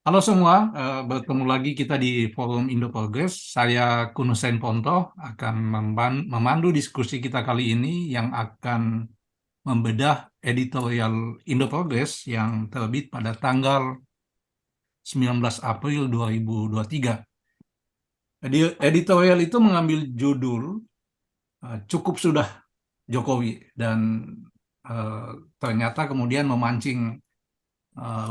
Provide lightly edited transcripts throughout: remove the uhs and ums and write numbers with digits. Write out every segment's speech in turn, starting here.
Halo semua, bertemu lagi kita di Forum Indo Progress. Saya Kunusen Ponto akan memandu diskusi kita kali ini yang akan membedah editorial Indo Progress yang terbit pada tanggal 19 April 2023. Editorial itu mengambil judul Cukup Sudah Jokowi dan eh, ternyata kemudian memancing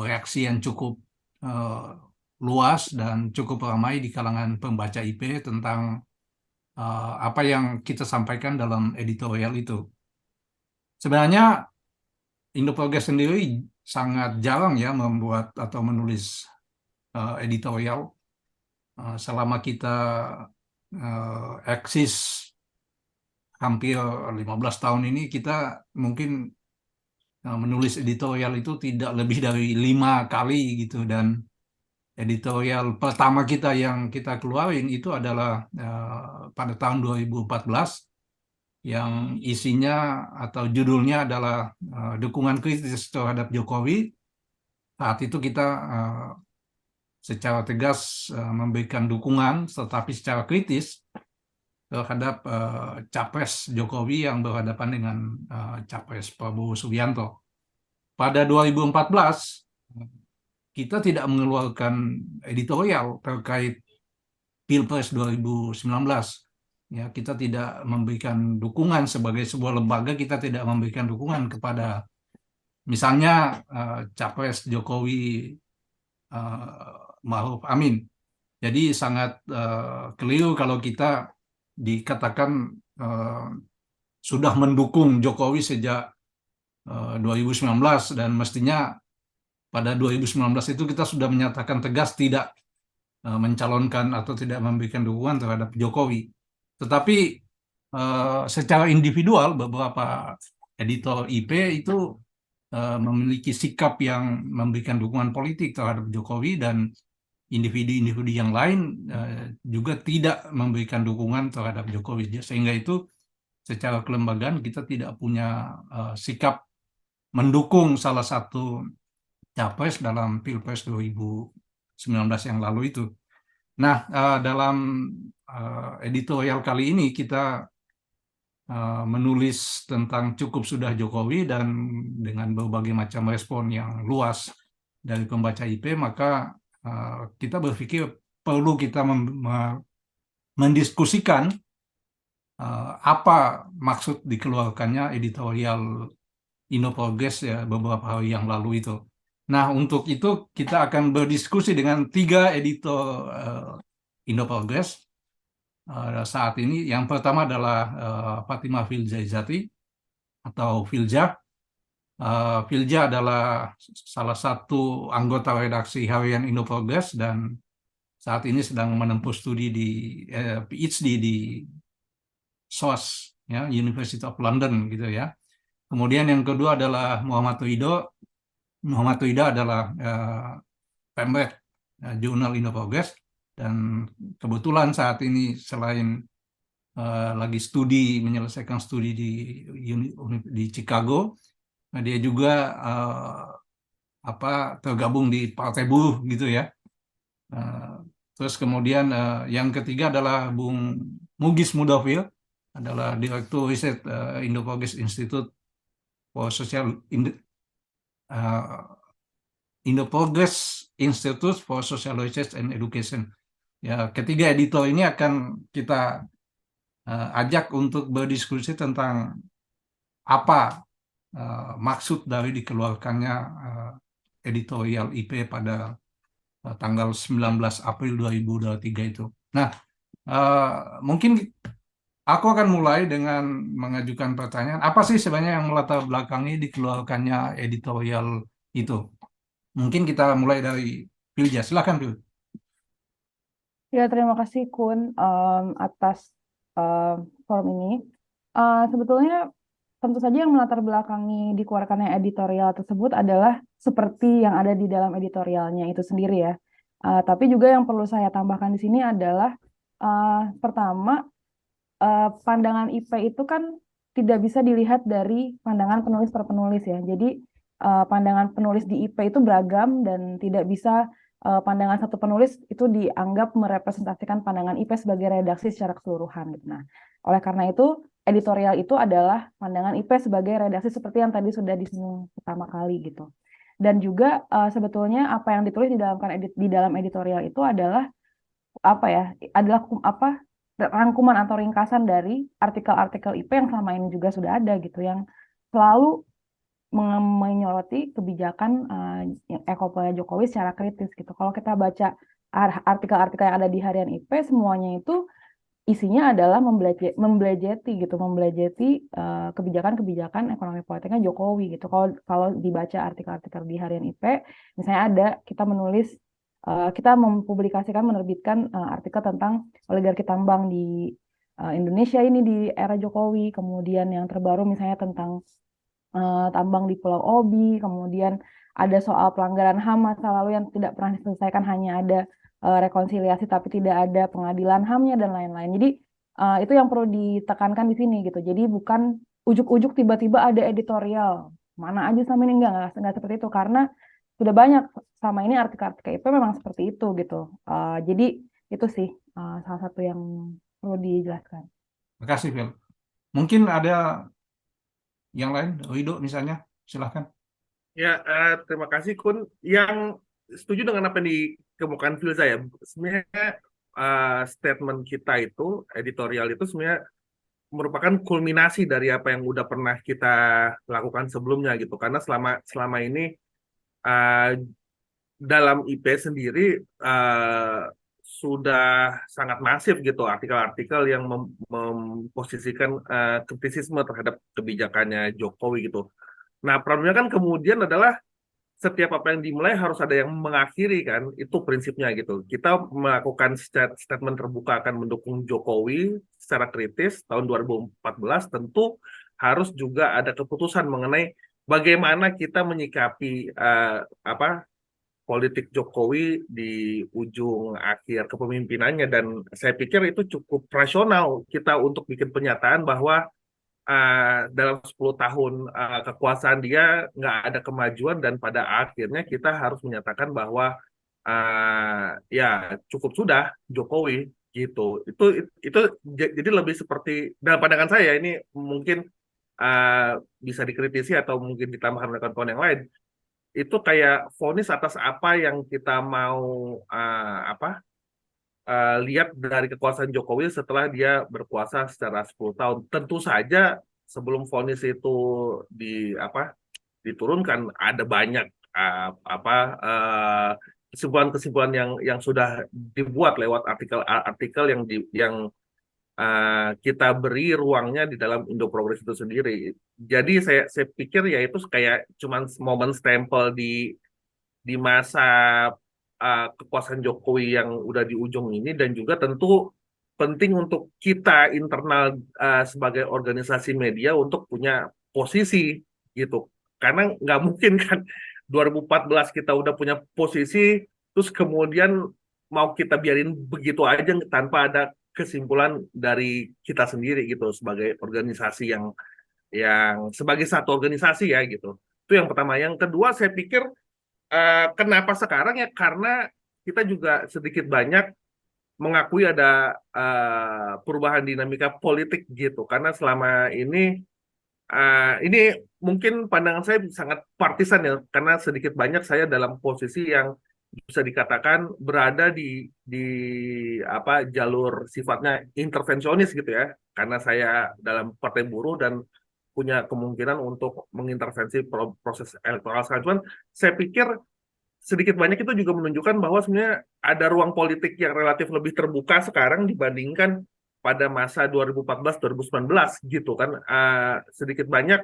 reaksi yang cukup eh, luas dan cukup ramai di kalangan pembaca IP tentang apa yang kita sampaikan dalam editorial itu. Sebenarnya Indo Progress sendiri sangat jarang ya membuat atau menulis editorial. Selama kita eksis hampir 15 tahun ini, kita mungkin menulis editorial itu tidak lebih dari 5 kali gitu. Dan editorial pertama kita yang kita keluarin itu adalah pada tahun 2014 yang isinya atau judulnya adalah dukungan kritis terhadap Jokowi. Saat itu kita secara tegas memberikan dukungan tetapi secara kritis terhadap Capres Jokowi yang berhadapan dengan Capres Prabowo Subianto. Pada 2014 kita tidak mengeluarkan editorial terkait Pilpres 2019. Ya, kita tidak memberikan dukungan sebagai sebuah lembaga, kita tidak memberikan dukungan kepada misalnya Capres Jokowi Ma'ruf Amin. Jadi sangat keliru kalau kita dikatakan uh, sudah mendukung Jokowi sejak 2019 dan mestinya pada 2019 itu kita sudah menyatakan tegas tidak mencalonkan atau tidak memberikan dukungan terhadap Jokowi. Tetapi secara individual beberapa editor IP itu memiliki sikap yang memberikan dukungan politik terhadap Jokowi dan individu-individu yang lain juga tidak memberikan dukungan terhadap Jokowi. Sehingga itu secara kelembagaan kita tidak punya sikap mendukung salah satu capres dalam Pilpres 2019 yang lalu itu. Nah, dalam editorial kali ini kita menulis tentang cukup sudah Jokowi dan dengan berbagai macam respon yang luas dari pembaca IP, maka kita berpikir perlu kita mendiskusikan apa maksud dikeluarkannya editorial Indo Progress ya beberapa hari yang lalu itu. Nah, untuk itu kita akan berdiskusi dengan 3 editor Indo Progress saat ini. Yang pertama adalah Fatimah Filzaizati atau Filja. Filja adalah salah satu anggota redaksi harian Indo Progress dan saat ini sedang menempuh studi di PhD di SOAS, ya, University of London gitu ya. Kemudian yang kedua adalah Muhammad Rido. Muhammad Rido adalah pemret jurnal Indo Progress dan kebetulan saat ini selain lagi menyelesaikan studi di Chicago, dia juga tergabung di Partai Buruh gitu ya. Terus kemudian yang ketiga adalah Bung Mugis Mudofir, adalah Direktur Riset Indo Progress Institute for Social Indo Progress Institute for Social Research and Education. Ya, ketiga editor ini akan kita ajak untuk berdiskusi tentang apa maksud dari dikeluarkannya editorial IP pada tanggal 19 April 2023 itu. Nah, mungkin aku akan mulai dengan mengajukan pertanyaan, apa sih sebenarnya yang melatar belakangi dikeluarkannya editorial itu? Mungkin kita mulai dari Pilja. Silakan, Pil. Ya, terima kasih Kun atas forum ini. Sebetulnya tentu saja yang melatar belakangi dikeluarkannya editorial tersebut adalah seperti yang ada di dalam editorialnya itu sendiri ya. Tapi juga yang perlu saya tambahkan di sini adalah pertama, pandangan IP itu kan tidak bisa dilihat dari pandangan penulis per penulis ya. Jadi pandangan penulis di IP itu beragam dan tidak bisa pandangan satu penulis itu dianggap merepresentasikan pandangan IP sebagai redaksi secara keseluruhan gitu. Nah, oleh karena itu editorial itu adalah pandangan IP sebagai redaksi seperti yang tadi sudah disinggung pertama kali gitu. Dan juga sebetulnya apa yang ditulis di dalam editorial itu adalah apa ya? Adalah rangkuman atau ringkasan dari artikel-artikel IP yang selama ini juga sudah ada gitu, yang selalu menyoroti kebijakan Ekonomi Jokowi secara kritis gitu. Kalau kita baca artikel-artikel yang ada di harian IP, semuanya itu isinya adalah membelejeti gitu, membelejeti kebijakan-kebijakan ekonomi politiknya Jokowi gitu. Kalau kalau dibaca artikel-artikel di harian IP, misalnya ada kita mempublikasikan, menerbitkan artikel tentang oligarki tambang di Indonesia ini di era Jokowi, kemudian yang terbaru misalnya tentang tambang di Pulau Obi, kemudian ada soal pelanggaran HAM masa lalu yang tidak pernah diselesaikan, hanya ada rekonsiliasi tapi tidak ada pengadilan HAM-nya dan lain-lain. Jadi itu yang perlu ditekankan di sini gitu. Jadi bukan ujuk-ujuk tiba-tiba ada editorial. Mana aja sama ini enggak seperti itu, karena sudah banyak sama ini artikel-artikel IP memang seperti itu gitu. Jadi itu sih salah satu yang perlu dijelaskan. Terima kasih, Phil. Mungkin ada yang lain, Wido misalnya, silahkan. Ya, terima kasih Kun. Yang setuju dengan apa yang dikemukakan Filza ya. Sebenarnya statement kita itu, editorial itu sebenarnya merupakan kulminasi dari apa yang udah pernah kita lakukan sebelumnya gitu. Karena selama selama ini uh, dalam IP sendiri sudah sangat masif gitu artikel-artikel yang memposisikan kritisisme terhadap kebijakannya Jokowi gitu. Nah, problemnya kan kemudian adalah setiap apa yang dimulai harus ada yang mengakhiri kan, itu prinsipnya gitu. Kita melakukan statement terbuka akan mendukung Jokowi secara kritis tahun 2014, tentu harus juga ada keputusan mengenai bagaimana kita menyikapi politik Jokowi di ujung akhir kepemimpinannya, dan saya pikir itu cukup rasional kita untuk bikin pernyataan bahwa dalam 10 tahun kekuasaan dia nggak ada kemajuan, dan pada akhirnya kita harus menyatakan bahwa ya cukup sudah Jokowi gitu. Itu jadi lebih seperti, dalam pandangan saya ini mungkin bisa dikritisi atau mungkin ditambahkan oleh kawan-kawan yang lain, itu kayak vonis atas apa yang kita mau lihat dari kekuasaan Jokowi setelah dia berkuasa secara 10 tahun. Tentu saja sebelum vonis itu di diturunkan ada banyak kesimpulan-kesimpulan yang sudah dibuat lewat artikel-artikel yang kita beri ruangnya di dalam Indo Progress itu sendiri. Jadi saya pikir ya itu kayak cuman momen stempel di masa kekuasaan Jokowi yang udah di ujung ini, dan juga tentu penting untuk kita internal sebagai organisasi media untuk punya posisi gitu. Karena nggak mungkin kan 2014 kita udah punya posisi, terus kemudian mau kita biarin begitu aja tanpa ada kesimpulan dari kita sendiri gitu sebagai organisasi yang sebagai satu organisasi ya gitu. Itu yang pertama. Yang kedua, saya pikir kenapa sekarang ya, karena kita juga sedikit banyak mengakui ada perubahan dinamika politik gitu. Karena selama ini mungkin pandangan saya sangat partisan ya, karena sedikit banyak saya dalam posisi yang bisa dikatakan berada di jalur sifatnya intervensionis gitu ya. Karena saya dalam partai buruh dan punya kemungkinan untuk mengintervensi proses elektoral sekarang. Cuman saya pikir sedikit banyak itu juga menunjukkan bahwa sebenarnya ada ruang politik yang relatif lebih terbuka sekarang dibandingkan pada masa 2014-2019 gitu kan. Sedikit banyak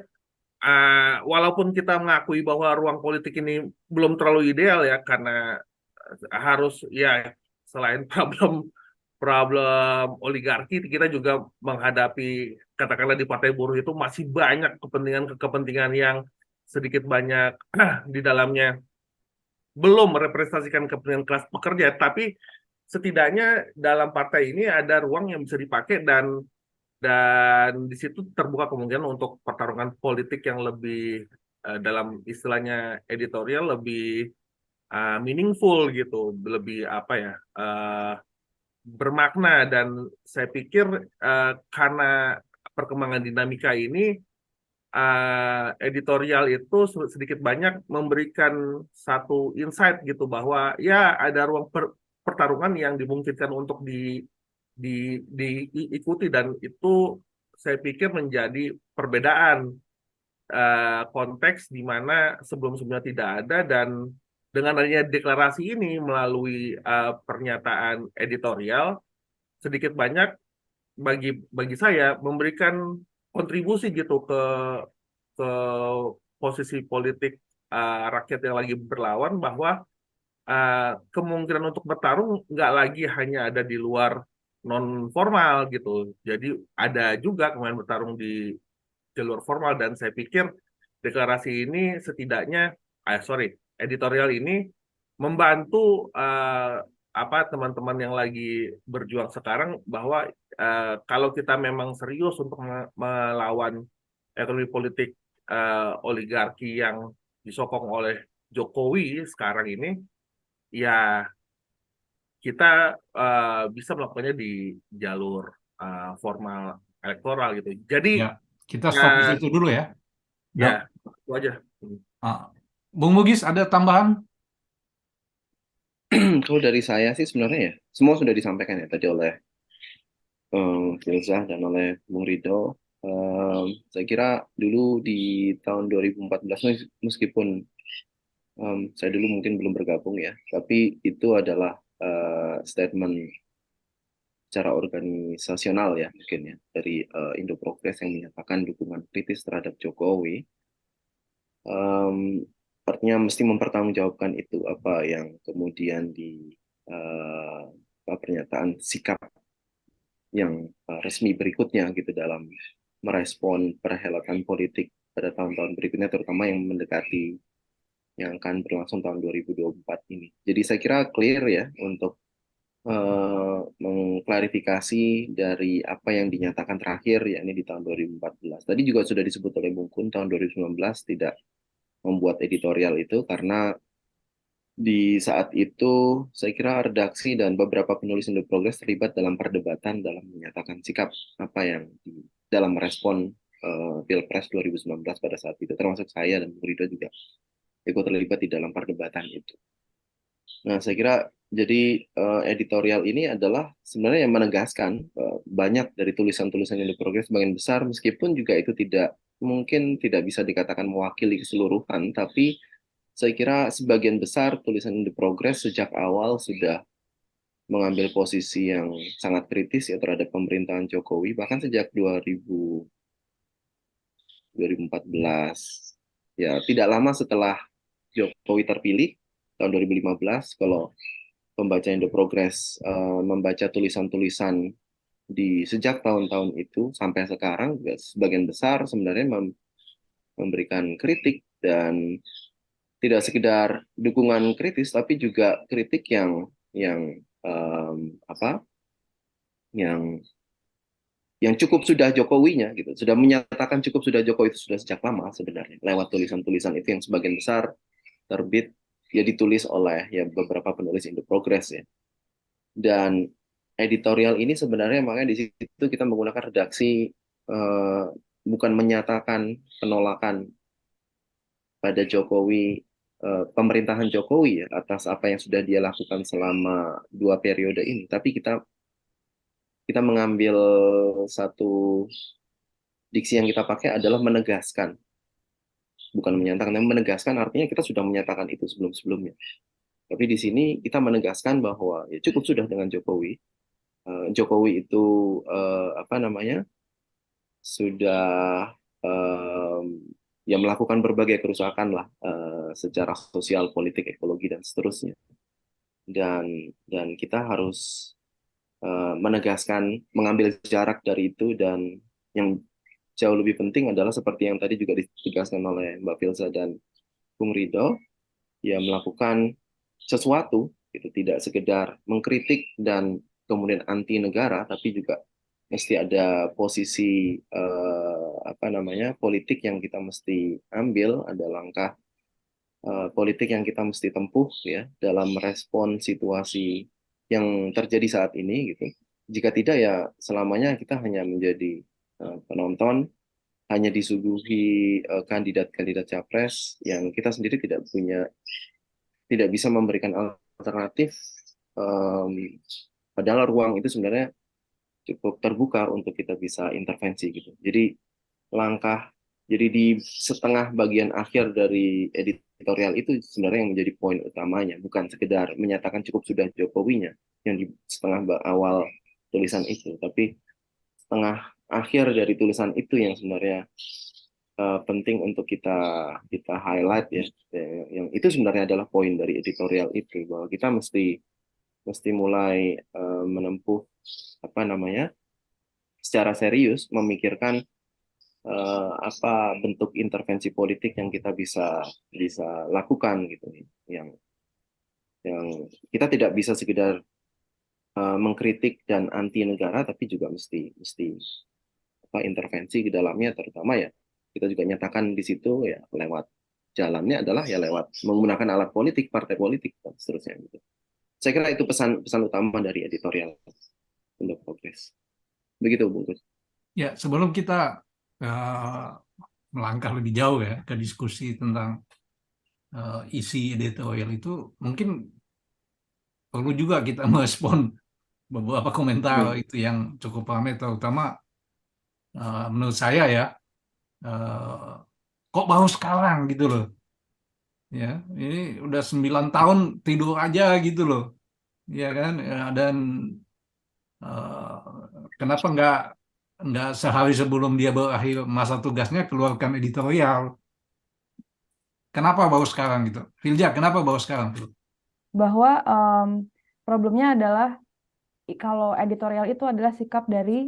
walaupun kita mengakui bahwa ruang politik ini belum terlalu ideal ya, karena harus ya, selain problem problem oligarki, kita juga menghadapi, katakanlah di Partai Buruh itu masih banyak kepentingan-kepentingan yang sedikit banyak di dalamnya belum merepresentasikan kepentingan kelas pekerja, tapi setidaknya dalam partai ini ada ruang yang bisa dipakai, dan di situ terbuka kemungkinan untuk pertarungan politik yang lebih dalam istilahnya editorial lebih meaningful gitu, lebih apa ya, bermakna. Dan saya pikir karena perkembangan dinamika ini, editorial itu sedikit banyak memberikan satu insight gitu bahwa ya ada ruang pertarungan yang dimungkinkan untuk di, diikuti, dan itu saya pikir menjadi perbedaan konteks di mana sebelum-sebelumnya tidak ada. Dan dengan adanya deklarasi ini melalui pernyataan editorial, sedikit banyak bagi bagi saya memberikan kontribusi gitu ke posisi politik rakyat yang lagi berlawan, bahwa kemungkinan untuk bertarung nggak lagi hanya ada di luar non formal gitu. Jadi ada juga kemungkinan bertarung di jalur formal. Dan saya pikir deklarasi ini setidaknya, sorry, editorial ini membantu apa teman-teman yang lagi berjuang sekarang, bahwa kalau kita memang serius untuk melawan ekonomi politik oligarki yang disokong oleh Jokowi sekarang ini, ya kita bisa melakukannya di jalur formal elektoral gitu. Jadi Ya, kita ya, stop di situ dulu ya. ya Dok. itu aja. Ah, Bung Bugis ada tambahan? Kalau dari saya sih sebenarnya ya, semua sudah disampaikan ya tadi oleh Filzah dan oleh Bung Rido. Saya kira dulu di tahun 2014, meskipun saya dulu mungkin belum bergabung ya, tapi itu adalah statement secara organisasional ya mungkin ya dari Indo Progress yang menyatakan dukungan kritis terhadap Jokowi. Em, Artinya mesti mempertanggungjawabkan itu apa yang kemudian di pernyataan sikap yang resmi berikutnya gitu dalam merespon perhelatan politik pada tahun-tahun berikutnya, terutama yang mendekati yang akan berlangsung tahun 2024 ini. Jadi saya kira clear ya untuk mengklarifikasi dari apa yang dinyatakan terakhir, yakni di tahun 2014. Tadi juga sudah disebut oleh Bung Kun, tahun 2019 tidak membuat editorial itu karena di saat itu saya kira redaksi dan beberapa penulis Indo Progress terlibat dalam perdebatan dalam menyatakan sikap apa yang dalam merespon Pilpres 2019 pada saat itu, termasuk saya dan Bu Rido juga ikut terlibat di dalam perdebatan itu. Nah, saya kira jadi editorial ini adalah sebenarnya yang menegaskan banyak dari tulisan-tulisan Indo Progress sebagian besar, meskipun juga itu tidak mungkin tidak bisa dikatakan mewakili keseluruhan, tapi saya kira sebagian besar tulisan Indo Progress sejak awal sudah mengambil posisi yang sangat kritis ya terhadap pemerintahan Jokowi, bahkan sejak 2014, ya tidak lama setelah Jokowi terpilih tahun 2015. Kalau pembaca Indo Progress membaca tulisan-tulisan di sejak tahun-tahun itu sampai sekarang, sebagian besar sebenarnya memberikan kritik, dan tidak sekedar dukungan kritis tapi juga kritik yang apa yang cukup sudah Jokowinya gitu, sudah menyatakan cukup sudah Jokowi itu sudah sejak lama sebenarnya lewat tulisan-tulisan itu yang sebagian besar terbit ya ditulis oleh ya beberapa penulis Indo Progress ya. Dan editorial ini sebenarnya makanya di situ kita menggunakan redaksi bukan menyatakan penolakan pada Jokowi, pemerintahan Jokowi ya atas apa yang sudah dia lakukan selama 2 periode ini, tapi kita mengambil satu diksi yang kita pakai adalah menegaskan, bukan menyatakan. Menegaskan artinya kita sudah menyatakan itu sebelum-sebelumnya, tapi di sini kita menegaskan bahwa ya cukup sudah dengan Jokowi. Jokowi itu apa namanya sudah ya melakukan berbagai kerusakan lah secara sosial, politik, ekologi dan seterusnya. Dan kita harus menegaskan, mengambil jarak dari itu. Dan yang jauh lebih penting adalah seperti yang tadi juga ditegaskan oleh Mbak Filza dan Bung Rido, ya melakukan sesuatu itu tidak sekedar mengkritik dan kemudian anti negara, tapi juga mesti ada posisi apa namanya politik yang kita mesti ambil, ada langkah politik yang kita mesti tempuh ya dalam merespon situasi yang terjadi saat ini gitu. Jika tidak ya selamanya kita hanya menjadi penonton, hanya disuguhi kandidat-kandidat capres yang kita sendiri tidak bisa memberikan alternatif. Padahal ruang itu sebenarnya cukup terbuka untuk kita bisa intervensi gitu. Jadi di setengah bagian akhir dari editorial itu sebenarnya yang menjadi poin utamanya, bukan sekedar menyatakan cukup sudah Jokowinya yang di setengah awal tulisan itu, tapi setengah akhir dari tulisan itu yang sebenarnya penting untuk kita highlight ya. Yang itu sebenarnya adalah poin dari editorial itu, bahwa kita mesti mulai menempuh apa namanya secara serius memikirkan apa bentuk intervensi politik yang kita bisa lakukan gitu, yang kita tidak bisa sekedar mengkritik dan anti negara, tapi juga mesti apa intervensi ke dalamnya, terutama ya kita juga nyatakan di situ ya lewat jalannya adalah ya lewat menggunakan alat politik, partai politik dan seterusnya gitu. Saya kira itu pesan utama dari editorial untuk progres. Begitu bungkus. Ya, sebelum kita melangkah lebih jauh ya ke diskusi tentang isi editorial itu, mungkin perlu juga kita merespon beberapa komentar itu yang cukup ramai, terutama menurut saya ya, kok baru sekarang gitu loh. Ya, ini udah 9 tahun tidur aja gitu loh. Ya kan? Dan kenapa nggak sehari sebelum dia berakhir masa tugasnya keluarkan editorial? Kenapa baru sekarang gitu? Filja, kenapa baru sekarang? Bahwa problemnya adalah kalau editorial itu adalah sikap dari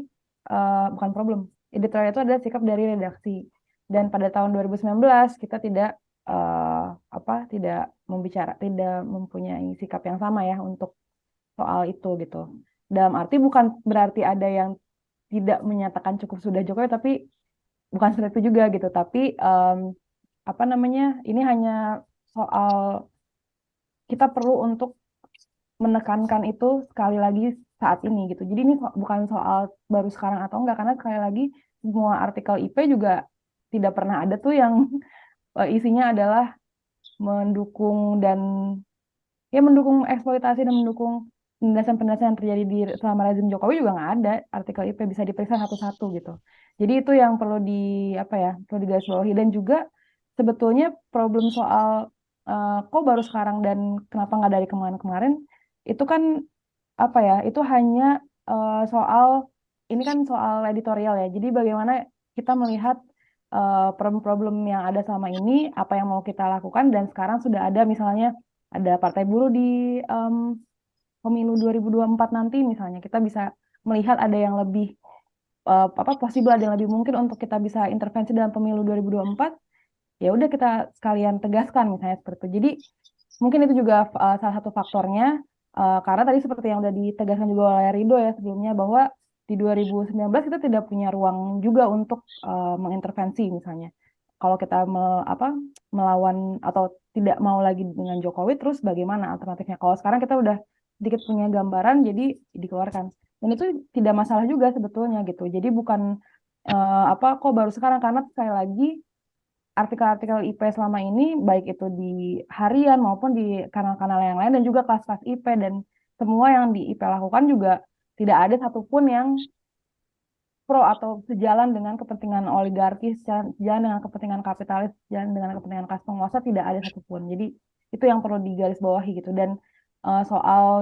bukan problem. Editorial itu adalah sikap dari redaksi. Dan pada tahun 2019 kita tidak tidak mempunyai sikap yang sama ya untuk soal itu gitu. Dalam arti bukan berarti ada yang tidak menyatakan cukup sudah Jokowi, tapi bukan seperti itu juga gitu. Tapi ini hanya soal kita perlu untuk menekankan itu sekali lagi saat ini gitu. Jadi ini bukan soal baru sekarang atau enggak, karena sekali lagi semua artikel IP juga tidak pernah ada tuh yang isinya adalah mendukung eksploitasi dan mendukung penindasan-penindasan yang terjadi selama rezim Jokowi juga nggak ada. Artikel IP bisa diperiksa satu-satu gitu. Jadi itu yang perlu perlu digarisbawahi. Dan juga sebetulnya problem soal kok baru sekarang dan kenapa nggak dari kemarin-kemarin, itu kan itu hanya ini kan soal editorial ya. Jadi bagaimana kita melihat problem-problem yang ada selama ini, apa yang mau kita lakukan, dan sekarang sudah ada misalnya ada partai buruh di pemilu 2024 nanti misalnya, kita bisa melihat ada yang lebih possible, ada yang lebih mungkin untuk kita bisa intervensi dalam pemilu 2024, ya udah kita sekalian tegaskan misalnya seperti itu. Jadi mungkin itu juga salah satu faktornya, karena tadi seperti yang udah ditegaskan juga oleh Rido ya sebelumnya, bahwa di 2019 kita tidak punya ruang juga untuk mengintervensi misalnya. Kalau kita melawan atau tidak mau lagi dengan Jokowi, terus bagaimana alternatifnya? Kalau sekarang kita udah sedikit punya gambaran, jadi dikeluarkan. Dan itu tidak masalah juga sebetulnya gitu. Jadi bukan kok baru sekarang, karena sekali lagi artikel-artikel IP selama ini, baik itu di harian maupun di kanal-kanal yang lain, dan juga kelas-kelas IP, dan semua yang di IP lakukan juga tidak ada satupun yang pro atau sejalan dengan kepentingan oligarki, sejalan dengan kepentingan kapitalis, sejalan dengan kepentingan kelas penguasa, tidak ada satupun. Jadi itu yang perlu digarisbawahi gitu. Dan soal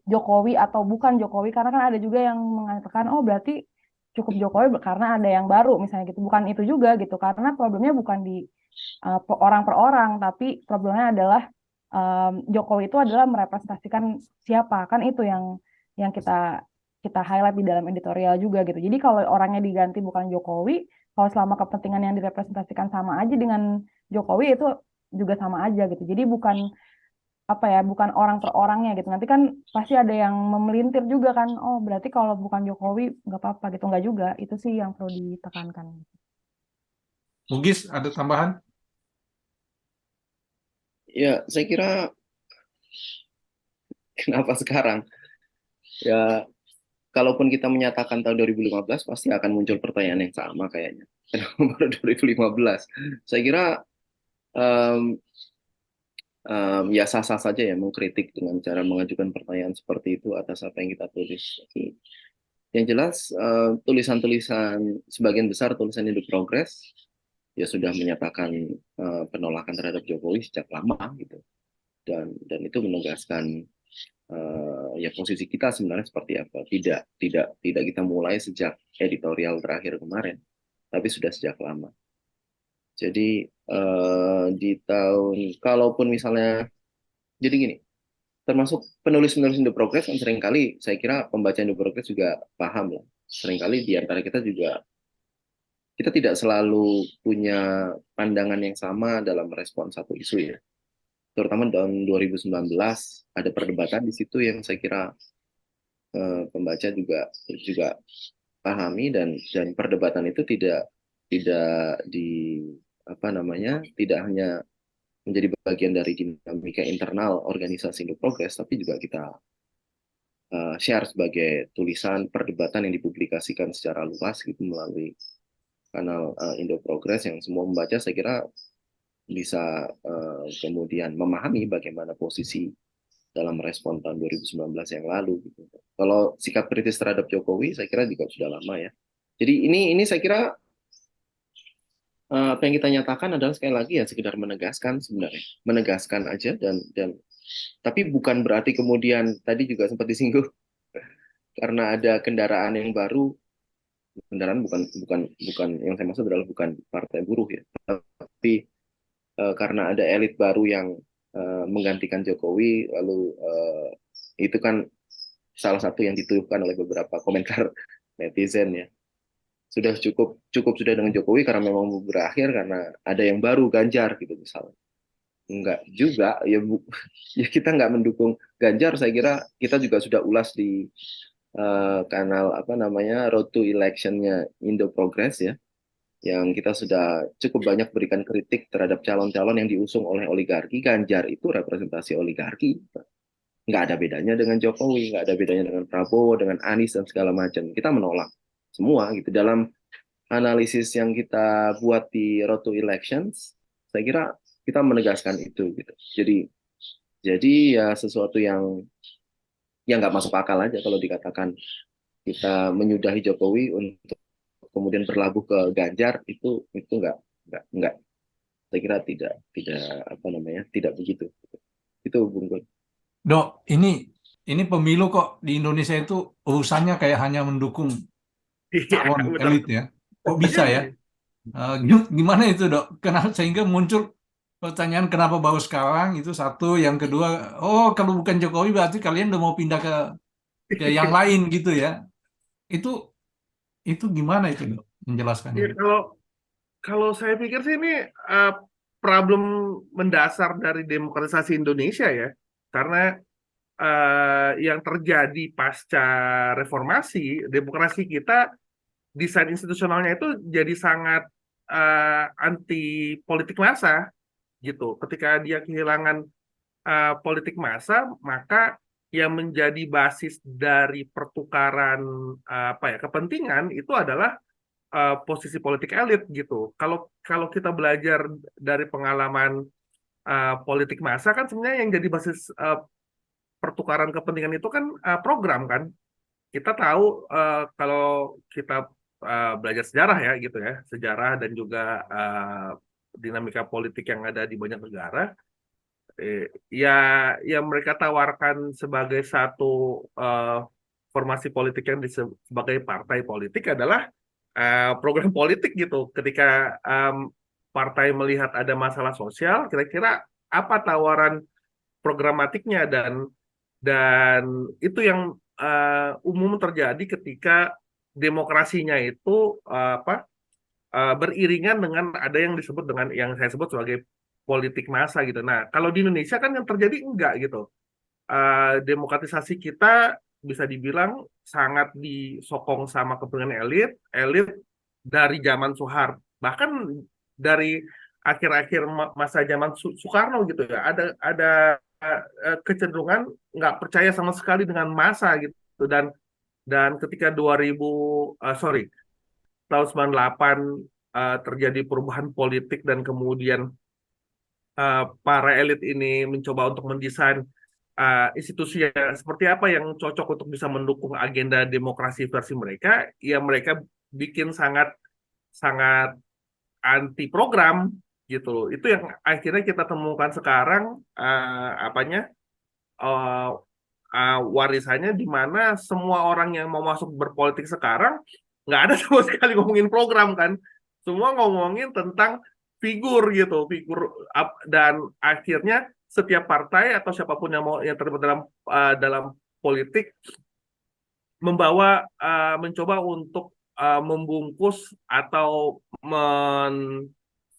Jokowi atau bukan Jokowi, karena kan ada juga yang mengatakan berarti cukup Jokowi karena ada yang baru misalnya gitu. Bukan itu juga gitu, karena problemnya bukan di orang per orang, tapi problemnya adalah Jokowi itu adalah merepresentasikan siapa, kan itu yang kita highlight di dalam editorial juga gitu. Jadi kalau orangnya diganti bukan Jokowi, kalau selama kepentingan yang direpresentasikan sama aja dengan Jokowi, itu juga sama aja gitu. Jadi bukan bukan orang per orangnya gitu. Nanti kan pasti ada yang memelintir juga kan, berarti kalau bukan Jokowi nggak apa-apa gitu. Nggak juga, itu sih yang perlu ditekankan. Bugis, ada tambahan? Ya, saya kira kenapa sekarang? Ya, kalaupun kita menyatakan tahun 2015, pasti akan muncul pertanyaan yang sama kayaknya. Kenapa baru 2015? Saya kira em, ya sah-sah saja ya mengkritik dengan cara mengajukan pertanyaan seperti itu atas apa yang kita tulis. Jadi, yang jelas tulisan-tulisan sebagian besar tulisan Indo Progress ya sudah menyatakan penolakan terhadap Jokowi sejak lama gitu, dan itu menegaskan ya posisi kita sebenarnya seperti apa. Tidak kita mulai sejak editorial terakhir kemarin, tapi sudah sejak lama. Jadi di tahun, kalaupun misalnya, jadi gini, termasuk penulis-penulis Indo Progress kan seringkali, saya kira pembaca Indo Progress juga paham lah. Seringkali di antara kita juga, kita tidak selalu punya pandangan yang sama dalam merespon satu isu ya. Terutama tahun 2019 ada perdebatan di situ yang saya kira pembaca juga pahami, dan perdebatan itu tidak di apa namanya, tidak hanya menjadi bagian dari dinamika internal organisasi Indo Progress, tapi juga kita share sebagai tulisan perdebatan yang dipublikasikan secara luas gitu melalui kanal Indo Progress, yang semua membaca saya kira bisa kemudian memahami bagaimana posisi dalam respon tahun 2019 yang lalu gitu. Kalau sikap kritis terhadap Jokowi saya kira juga sudah lama ya. Jadi ini saya kira apa yang kita nyatakan adalah sekali lagi ya sekedar menegaskan sebenarnya, menegaskan aja, dan tapi bukan berarti kemudian tadi juga sempat disinggung karena ada kendaraan yang baru. Kendaraan bukan yang saya maksud adalah bukan partai buruh ya, tapi karena ada elit baru yang menggantikan Jokowi, lalu itu kan salah satu yang dituduhkan oleh beberapa komentar netizen ya. Sudah cukup sudah dengan Jokowi karena memang mau berakhir karena ada yang baru, Ganjar gitu misalnya. Enggak juga ya, ya kita nggak mendukung Ganjar. Saya kira kita juga sudah ulas di kanal apa namanya Road to Election-nya Indo Progress ya, yang kita sudah cukup banyak berikan kritik terhadap calon-calon yang diusung oleh oligarki. Ganjar itu representasi oligarki, nggak ada bedanya dengan Jokowi, nggak ada bedanya dengan Prabowo, dengan Anies dan segala macam. Kita menolak semua gitu. Dalam analisis yang kita buat di Road to Elections, saya kira kita menegaskan itu gitu. Jadi ya sesuatu yang nggak masuk akal aja kalau dikatakan kita menyudahi Jokowi untuk kemudian berlabuh ke Ganjar, itu nggak, saya kira tidak apa namanya, tidak begitu. Itu Bung Gun. Dok, ini pemilu kok di Indonesia itu urusannya kayak hanya mendukung Iya, calon betul. elit ya. Kok bisa ya? Gimana itu dok? Kenapa sehingga muncul pertanyaan kenapa baru sekarang itu satu, yang kedua, oh kalau bukan Jokowi berarti kalian udah mau pindah ke yang lain gitu ya? Itu itu gimana itu dok? Menjelaskannya. Ya, kalau saya pikir sih ini eh, problem mendasar dari demokratisasi Indonesia ya, karena yang terjadi pasca reformasi, demokrasi kita desain institusionalnya itu jadi sangat anti politik massa gitu. Ketika dia kehilangan politik massa, maka yang menjadi basis dari pertukaran apa ya kepentingan itu adalah posisi politik elit gitu. Kalau kalau kita belajar dari pengalaman politik massa kan sebenarnya yang jadi basis pertukaran kepentingan itu kan program kan. Kita tahu kalau kita belajar sejarah ya gitu ya, sejarah dan juga dinamika politik yang ada di banyak negara, ya yang mereka tawarkan sebagai satu eh, formasi politik yang sebagai partai politik adalah program politik gitu. Ketika partai melihat ada masalah sosial, kira-kira apa tawaran programatiknya, dan itu yang umum terjadi ketika demokrasinya itu apa beriringan dengan ada yang disebut dengan yang saya sebut sebagai politik massa gitu. Nah, kalau di Indonesia kan yang terjadi enggak gitu. Demokratisasi kita bisa dibilang sangat disokong sama kepentingan elit, elit dari zaman Soeharto, bahkan dari akhir-akhir masa zaman Soekarno gitu ya, ada kecenderungan nggak percaya sama sekali dengan massa gitu, dan ketika 2000 tahun 98 terjadi perubahan politik dan kemudian para elit ini mencoba untuk mendesain institusi yang seperti apa yang cocok untuk bisa mendukung agenda demokrasi versi mereka, ya mereka bikin sangat sangat anti program gitu loh. Itu yang akhirnya kita temukan sekarang uh, warisannya, di mana semua orang yang mau masuk berpolitik sekarang nggak ada sama sekali ngomongin program kan, semua ngomongin tentang figur gitu, dan akhirnya setiap partai atau siapapun yang terlibat dalam politik mencoba untuk membungkus atau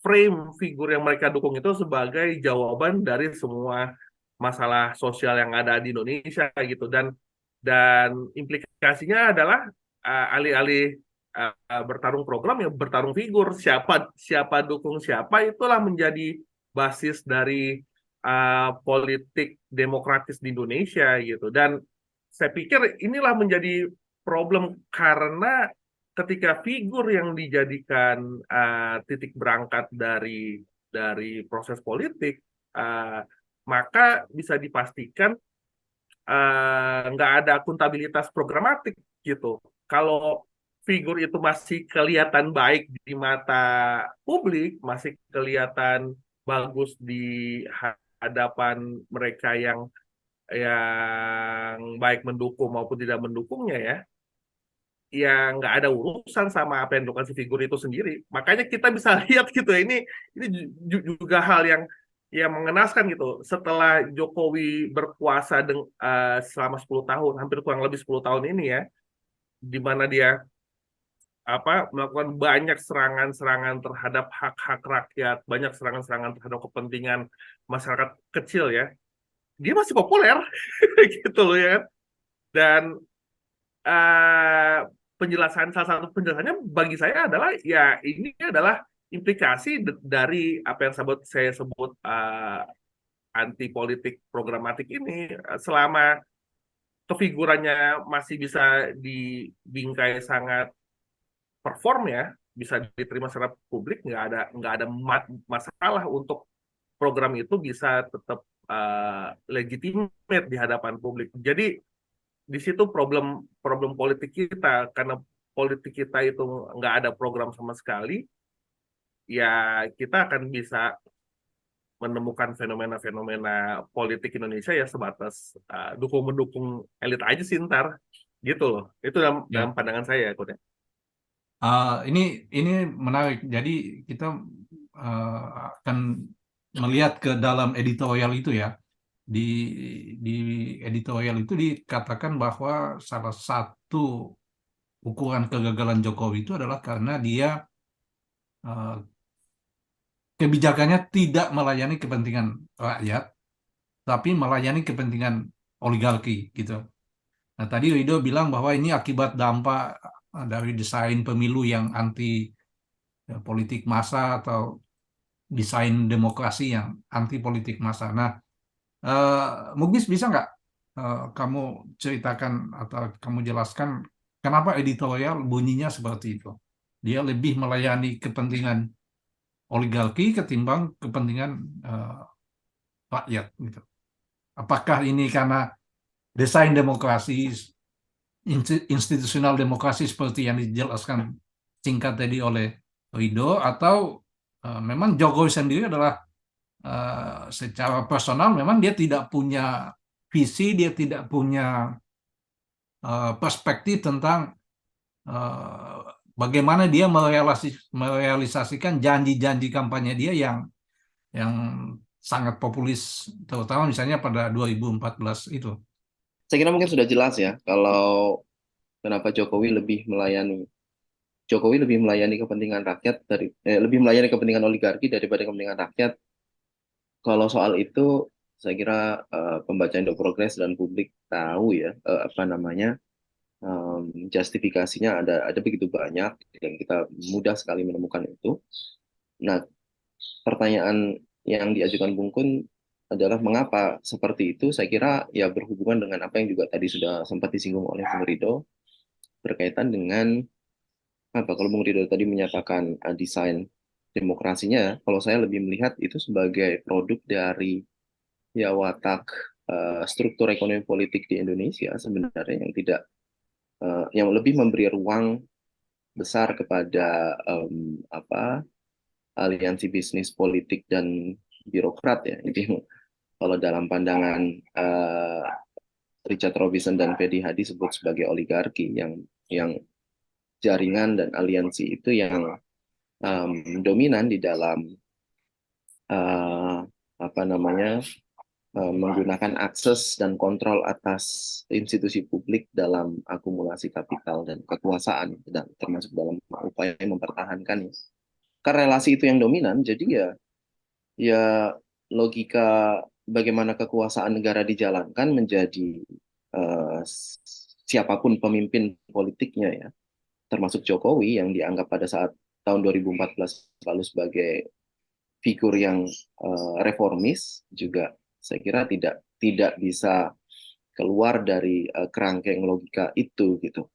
frame figur yang mereka dukung itu sebagai jawaban dari semua masalah sosial yang ada di Indonesia gitu, dan implikasinya adalah alih-alih bertarung program, ya bertarung figur, siapa dukung siapa, itulah menjadi basis dari politik demokratis di Indonesia gitu. Dan saya pikir inilah menjadi problem, karena ketika figur yang dijadikan titik berangkat dari proses politik, maka bisa dipastikan nggak ada akuntabilitas programatik gitu. Kalau figur itu masih kelihatan baik di mata publik, masih kelihatan bagus di hadapan mereka yang baik mendukung maupun tidak mendukungnya, ya nggak ada urusan sama apa yang dilakukan si figur itu sendiri. Makanya kita bisa lihat gitu ya, ini juga hal yang mengenaskan gitu. Setelah Jokowi berkuasa selama 10 tahun, hampir kurang lebih 10 tahun ini ya, di mana dia melakukan banyak serangan-serangan terhadap hak-hak rakyat, banyak serangan-serangan terhadap kepentingan masyarakat kecil ya, dia masih populer gitu loh ya kan. Dan salah satu penjelasannya bagi saya adalah, ya ini adalah implikasi dari apa yang saya sebut anti politik programatik ini. Selama kefigurannya masih bisa dibingkai sangat perform ya, bisa diterima secara publik, nggak ada masalah untuk program itu bisa tetap legitimate di hadapan publik. Jadi di situ problem politik kita, karena politik kita itu nggak ada program sama sekali, ya kita akan bisa menemukan fenomena-fenomena politik Indonesia ya sebatas dukung-mendukung elit aja sih ntar, gitu loh. Itu dalam Ya. pandangan saya, Kun. Ini menarik. Jadi kita akan melihat ke dalam editorial itu ya. Di editorial itu dikatakan bahwa salah satu ukuran kegagalan Jokowi itu adalah karena dia kebijakannya tidak melayani kepentingan rakyat, tapi melayani kepentingan oligarki gitu. Nah, tadi Rido bilang bahwa ini akibat dampak dari desain pemilu yang anti politik massa atau desain demokrasi yang anti politik massa. Nah, Mugnis bisa nggak kamu ceritakan atau kamu jelaskan kenapa editorial bunyinya seperti itu? Dia lebih melayani kepentingan oligarki ketimbang kepentingan rakyat gitu. Apakah ini karena desain demokrasi, institusional demokrasi seperti yang dijelaskan singkat tadi oleh Rido, atau memang Jokowi sendiri adalah secara personal memang dia tidak punya visi, dia tidak punya perspektif tentang bagaimana dia merealisasikan janji-janji kampanye dia yang sangat populis, terutama misalnya pada 2014 itu. Saya kira mungkin sudah jelas ya kalau kenapa Jokowi lebih melayani kepentingan rakyat lebih melayani kepentingan oligarki daripada kepentingan rakyat. Kalau soal itu saya kira pembaca Indo Progress dan publik tahu ya justifikasinya ada begitu banyak dan kita mudah sekali menemukan itu. Nah, pertanyaan yang diajukan Bung Kun adalah mengapa seperti itu. Saya kira ya berhubungan dengan apa yang juga tadi sudah sempat disinggung oleh Bung Rido berkaitan dengan apa, kalau Bung Rido tadi menyatakan desain demokrasinya, kalau saya lebih melihat itu sebagai produk dari ya watak struktur ekonomi politik di Indonesia sebenarnya yang tidak yang lebih memberi ruang besar kepada apa aliansi bisnis politik dan birokrat ya. Itu kalau dalam pandangan Richard Robinson dan Fedi Hadi sebut sebagai oligarki yang jaringan dan aliansi itu yang dominan di dalam uh, apa namanya menggunakan akses dan kontrol atas institusi publik dalam akumulasi kapital dan kekuasaan dan termasuk dalam upaya mempertahankan. Karena relasi itu yang dominan, jadi ya logika bagaimana kekuasaan negara dijalankan menjadi uh, siapapun pemimpin politiknya ya, termasuk Jokowi yang dianggap pada saat tahun 2014 lalu sebagai figur yang reformis juga saya kira tidak bisa keluar dari kerangkeng logika itu gitu.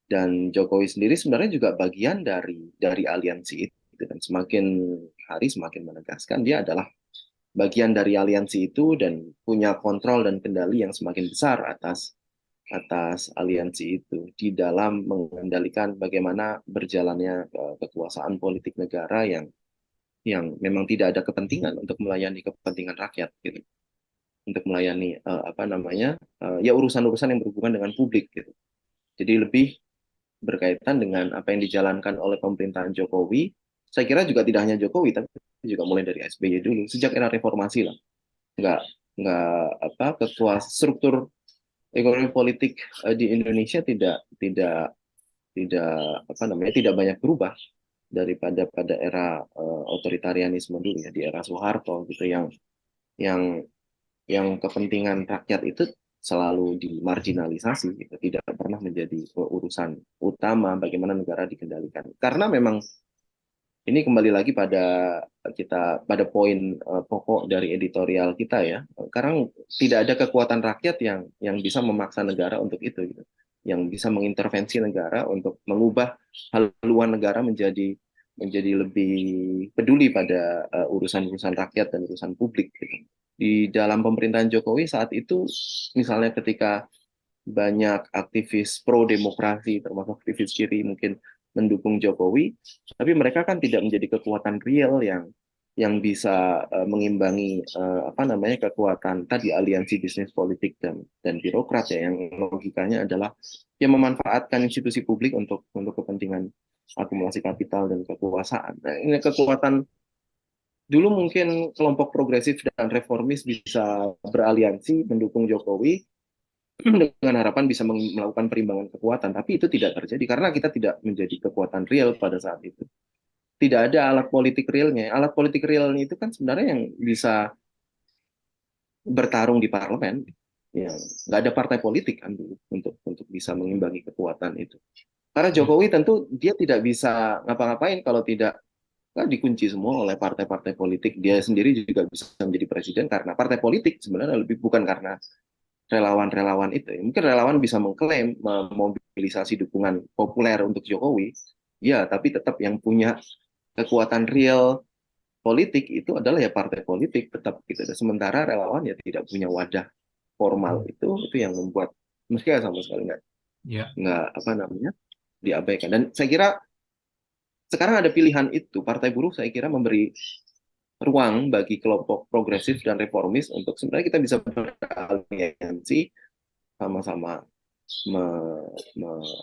Dan Jokowi sendiri sebenarnya juga bagian dari aliansi itu dan semakin hari semakin menegaskan dia adalah bagian dari aliansi itu dan punya kontrol dan kendali yang semakin besar atas aliansi itu di dalam mengendalikan bagaimana berjalannya kekuasaan politik negara yang memang tidak ada kepentingan untuk melayani kepentingan rakyat gitu, untuk melayani apa namanya ya urusan-urusan yang berhubungan dengan publik gitu. Jadi lebih berkaitan dengan apa yang dijalankan oleh pemerintahan Jokowi. Saya kira juga tidak hanya Jokowi, tapi juga mulai dari SBY dulu, sejak era reformasi lah. Nggak, nggak apa, struktur ekonomi politik di Indonesia tidak apa namanya tidak banyak berubah daripada pada era otoritarianisme dulu ya, di era Soeharto gitu yang kepentingan rakyat itu selalu dimarginalisasi gitu, tidak pernah menjadi urusan utama bagaimana negara dikendalikan. Karena memang ini kembali lagi pada poin pokok dari editorial kita ya. Sekarang tidak ada kekuatan rakyat yang bisa memaksa negara untuk itu gitu. Yang bisa mengintervensi negara untuk mengubah haluan negara menjadi lebih peduli pada urusan-urusan rakyat dan urusan publik gitu. Di dalam pemerintahan Jokowi saat itu misalnya ketika banyak aktivis pro demokrasi termasuk aktivis kiri mungkin mendukung Jokowi, tapi mereka kan tidak menjadi kekuatan real yang bisa mengimbangi apa namanya kekuatan tadi aliansi bisnis politik dan birokrat ya, yang logikanya adalah yang memanfaatkan institusi publik untuk kepentingan akumulasi kapital dan kekuasaan. Nah, ini kekuatan dulu mungkin kelompok progresif dan reformis bisa beraliansi mendukung Jokowi dengan harapan bisa melakukan perimbangan kekuatan, tapi itu tidak terjadi karena kita tidak menjadi kekuatan real pada saat itu. Tidak ada alat politik realnya. Alat politik realnya itu kan sebenarnya yang bisa bertarung di parlemen. Ya, nggak ada partai politik kan dulu untuk bisa mengimbangi kekuatan itu. Karena Jokowi tentu dia tidak bisa ngapa-ngapain kalau tidak dikunci semua oleh partai-partai politik. Dia sendiri juga bisa menjadi presiden karena partai politik sebenarnya lebih bukan karena relawan-relawan itu. Mungkin relawan bisa mengklaim memobilisasi dukungan populer untuk Jokowi, ya, tapi tetap yang punya kekuatan real politik itu adalah ya partai politik tetap gitu. Sementara relawan ya tidak punya wadah formal itu yang membuat mereka sama sekali nggak apa namanya diabaikan. Dan saya kira sekarang ada pilihan itu, Partai Buruh saya kira memberi ruang bagi kelompok progresif dan reformis untuk sebenarnya kita bisa beraliansi sama-sama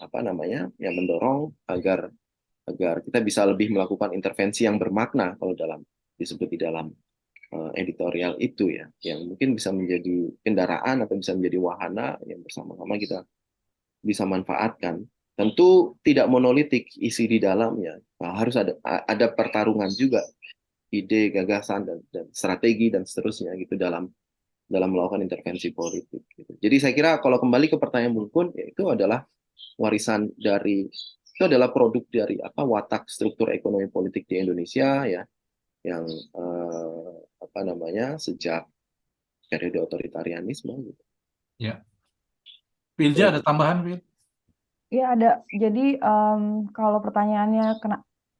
apa namanya ya mendorong agar kita bisa lebih melakukan intervensi yang bermakna kalau disebut di dalam editorial itu ya, yang mungkin bisa menjadi kendaraan atau bisa menjadi wahana yang bersama-sama kita bisa manfaatkan. Tentu tidak monolitik isi di dalamnya, harus ada pertarungan juga ide, gagasan dan strategi dan seterusnya gitu dalam melakukan intervensi politik. Gitu. Jadi saya kira kalau kembali ke pertanyaan Bung Kun, ya itu adalah warisan itu adalah produk dari watak struktur ekonomi politik di Indonesia ya yang apa namanya sejak periode otoritarianisme gitu. Ya. Pilja ada tambahan, Pil? Iya ada. Jadi kalau pertanyaannya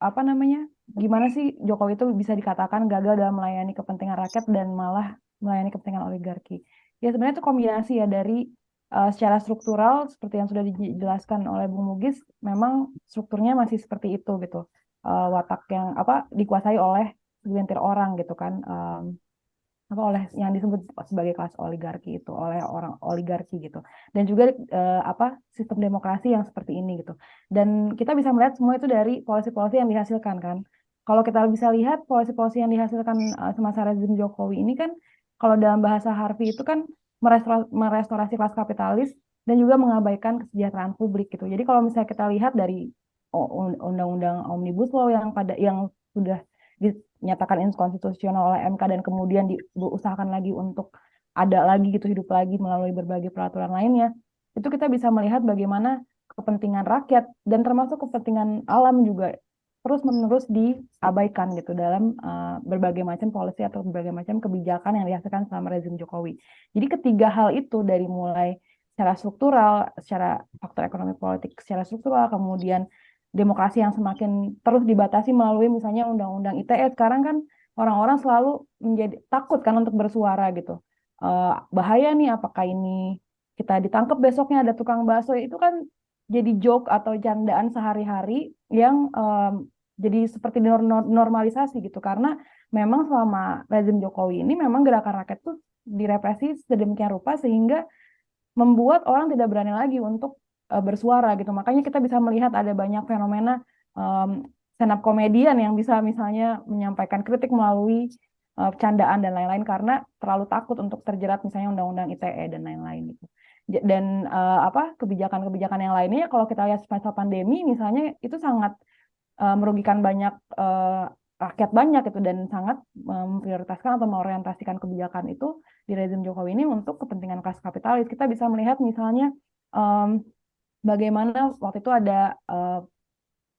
apa namanya, gimana sih Jokowi itu bisa dikatakan gagal dalam melayani kepentingan rakyat dan malah melayani kepentingan oligarki? Ya sebenarnya itu kombinasi ya dari secara struktural seperti yang sudah dijelaskan oleh Bung Mugis, memang strukturnya masih seperti itu gitu. Watak yang apa dikuasai oleh segelintir orang gitu kan. Apa oleh yang disebut sebagai kelas oligarki itu, oleh orang oligarki gitu, dan juga apa sistem demokrasi yang seperti ini gitu. Dan kita bisa melihat semua itu dari polisi-polisi yang dihasilkan kan. Kalau kita bisa lihat polisi-polisi yang dihasilkan semasa rezim Jokowi ini kan, kalau dalam bahasa Harvey itu kan merestorasi kelas kapitalis dan juga mengabaikan kesejahteraan publik gitu. Jadi kalau misalnya kita lihat dari undang-undang Omnibus Law yang sudah dinyatakan inkonstitusional oleh MK dan kemudian diusahakan lagi untuk ada lagi gitu, hidup lagi melalui berbagai peraturan lainnya, itu kita bisa melihat bagaimana kepentingan rakyat dan termasuk kepentingan alam juga terus-menerus diabaikan gitu dalam berbagai macam polisi atau berbagai macam kebijakan yang dihasilkan selama rezim Jokowi. Jadi ketiga hal itu, dari mulai secara struktural, secara faktor ekonomi politik secara struktural, kemudian demokrasi yang semakin terus dibatasi melalui misalnya undang-undang ITE. Sekarang kan orang-orang selalu menjadi takut kan untuk bersuara gitu. Bahaya nih, apakah ini kita ditangkap besoknya ada tukang bakso, itu kan jadi joke atau candaan sehari-hari yang jadi seperti normalisasi gitu, karena memang selama rezim Jokowi ini memang gerakan rakyat tuh direpresi sedemikian rupa sehingga membuat orang tidak berani lagi untuk bersuara gitu. Makanya kita bisa melihat ada banyak fenomena stand up komedian yang bisa misalnya menyampaikan kritik melalui candaan dan lain-lain karena terlalu takut untuk terjerat misalnya undang-undang ITE dan lain-lain gitu. Dan apa kebijakan-kebijakan yang lainnya kalau kita lihat semasa pandemi misalnya itu sangat merugikan banyak rakyat banyak itu, dan sangat memprioritaskan atau mengorientasikan kebijakan itu di rezim Jokowi ini untuk kepentingan kelas kapitalis. Kita bisa melihat misalnya bagaimana waktu itu ada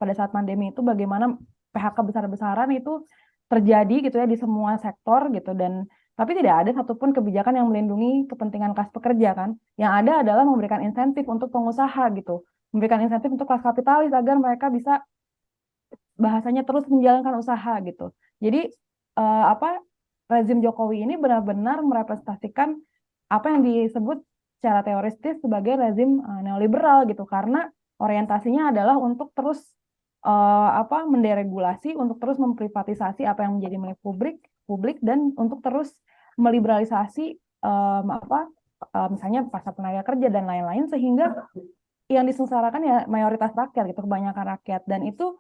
pada saat pandemi itu bagaimana PHK besar-besaran itu terjadi gitu ya di semua sektor gitu, dan tapi tidak ada satupun kebijakan yang melindungi kepentingan kelas pekerja kan. Yang ada adalah memberikan insentif untuk pengusaha gitu, memberikan insentif untuk kelas kapitalis agar mereka bisa bahasanya terus menjalankan usaha gitu. Jadi apa rezim Jokowi ini benar-benar merepresentasikan apa yang disebut secara teoretis sebagai rezim neoliberal gitu, karena orientasinya adalah untuk terus apa menderegulasi, untuk terus memprivatisasi apa yang menjadi milik publik dan untuk terus meliberalisasi apa misalnya pasar tenaga kerja dan lain-lain, sehingga yang disengsarakan ya mayoritas rakyat gitu, kebanyakan rakyat. Dan itu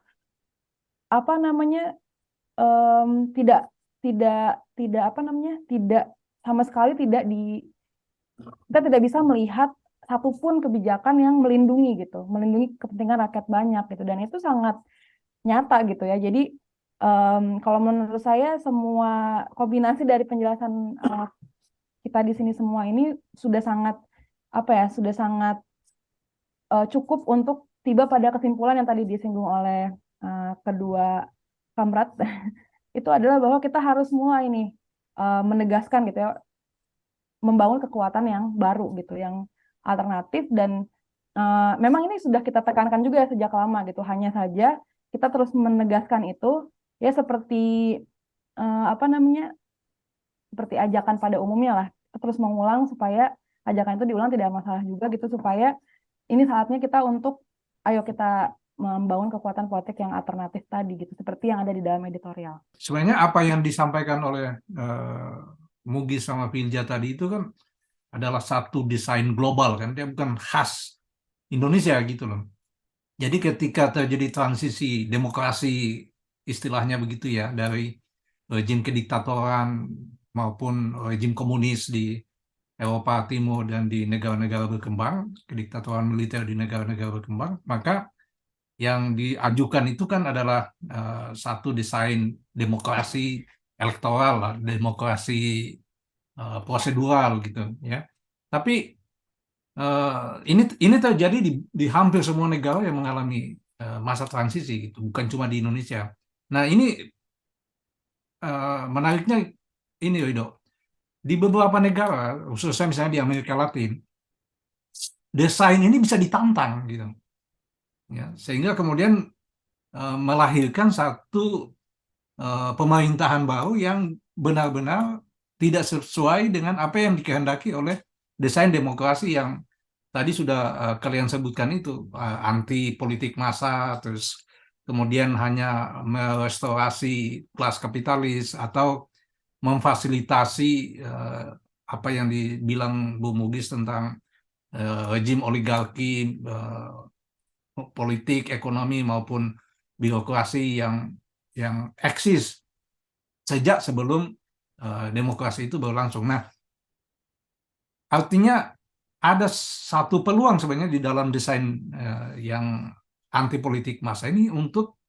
apa namanya tidak apa namanya tidak sama sekali kita tidak bisa melihat satupun kebijakan yang melindungi kepentingan rakyat banyak gitu, dan itu sangat nyata gitu ya. Jadi kalau menurut saya semua kombinasi dari penjelasan kita di sini semua ini sudah sangat apa ya cukup untuk tiba pada kesimpulan yang tadi disinggung oleh kedua kamrat itu adalah bahwa kita harus mulai nih menegaskan gitu ya, membangun kekuatan yang baru gitu, yang alternatif, dan memang ini sudah kita tekankan juga sejak lama gitu. Hanya saja kita terus menegaskan itu ya seperti apa namanya seperti ajakan pada umumnya lah, kita terus mengulang supaya ajakan itu diulang tidak masalah juga gitu, supaya ini saatnya kita untuk ayo kita membangun kekuatan politik yang alternatif tadi gitu, seperti yang ada di dalam editorial. Sebenarnya apa yang disampaikan oleh Mugis sama Pilja tadi itu kan adalah satu desain global kan, dia bukan khas Indonesia gitu loh. Jadi ketika terjadi transisi demokrasi istilahnya begitu ya, dari rejim kediktatoran maupun rejim komunis di Eropa Timur dan di negara-negara berkembang, kediktatoran militer di negara-negara berkembang, maka yang diajukan itu kan adalah satu desain demokrasi elektoral lah, demokrasi prosedural gitu ya. Tapi ini terjadi di hampir semua negara yang mengalami masa transisi gitu, bukan cuma di Indonesia. Nah, ini menariknya ini Wido, di beberapa negara, khususnya misalnya di Amerika Latin, desain ini bisa ditantang gitu, ya, sehingga kemudian melahirkan satu pemerintahan baru yang benar-benar tidak sesuai dengan apa yang dikehendaki oleh desain demokrasi yang tadi sudah kalian sebutkan itu, anti politik massa, terus kemudian hanya merestorasi kelas kapitalis atau memfasilitasi apa yang dibilang Bu Mugis tentang rejim oligarki, politik, ekonomi maupun birokrasi yang eksis sejak sebelum demokrasi itu berlangsung. Nah, artinya ada satu peluang sebenarnya di dalam desain yang anti politik massa ini untuk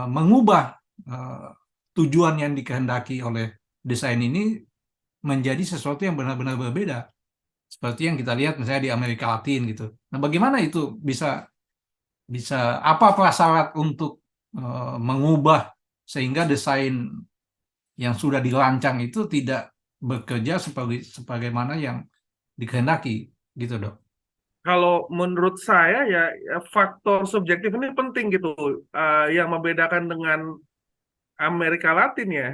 mengubah tujuan yang dikehendaki oleh desain ini menjadi sesuatu yang benar-benar berbeda. Seperti yang kita lihat misalnya di Amerika Latin gitu. Nah, bagaimana itu bisa apa prasyarat untuk mengubah sehingga desain yang sudah dirancang itu tidak bekerja sebagaimana yang dikehendaki gitu, Dok. Kalau menurut saya ya faktor subjektif ini penting gitu. Yang membedakan dengan Amerika Latin ya,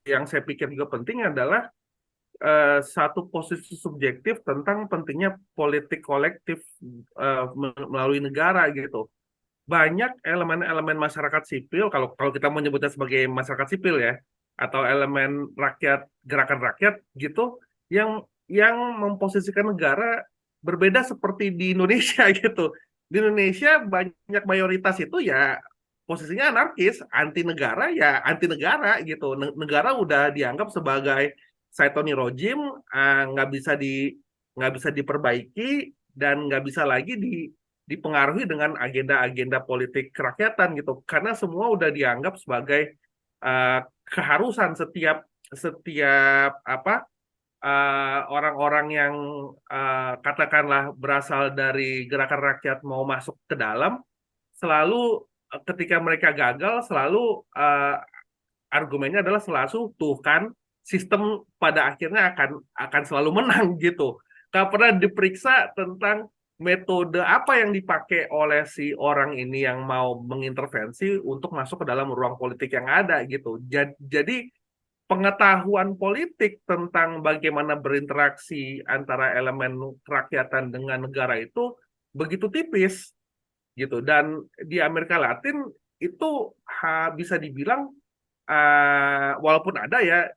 yang saya pikir juga penting adalah satu posisi subjektif tentang pentingnya politik kolektif melalui negara gitu. Banyak elemen-elemen masyarakat sipil, kalau kita menyebutnya sebagai masyarakat sipil ya, atau elemen rakyat, gerakan rakyat gitu, yang memposisikan negara berbeda seperti di Indonesia gitu. Di Indonesia banyak mayoritas itu ya posisinya anarkis, anti negara gitu. Negara udah dianggap sebagai Saitoni Rojim, nggak bisa diperbaiki dan nggak bisa lagi dipengaruhi dengan agenda-agenda politik kerakyatan gitu, karena semua udah dianggap sebagai keharusan setiap setiap apa orang-orang yang katakanlah berasal dari gerakan rakyat mau masuk ke dalam, selalu ketika mereka gagal selalu argumennya adalah selalu tuh kan sistem pada akhirnya akan selalu menang gitu. Nggak pernah diperiksa tentang metode apa yang dipakai oleh si orang ini yang mau mengintervensi untuk masuk ke dalam ruang politik yang ada gitu. Jadi pengetahuan politik tentang bagaimana berinteraksi antara elemen kerakyatan dengan negara itu begitu tipis gitu. Dan di Amerika Latin itu bisa dibilang walaupun ada ya,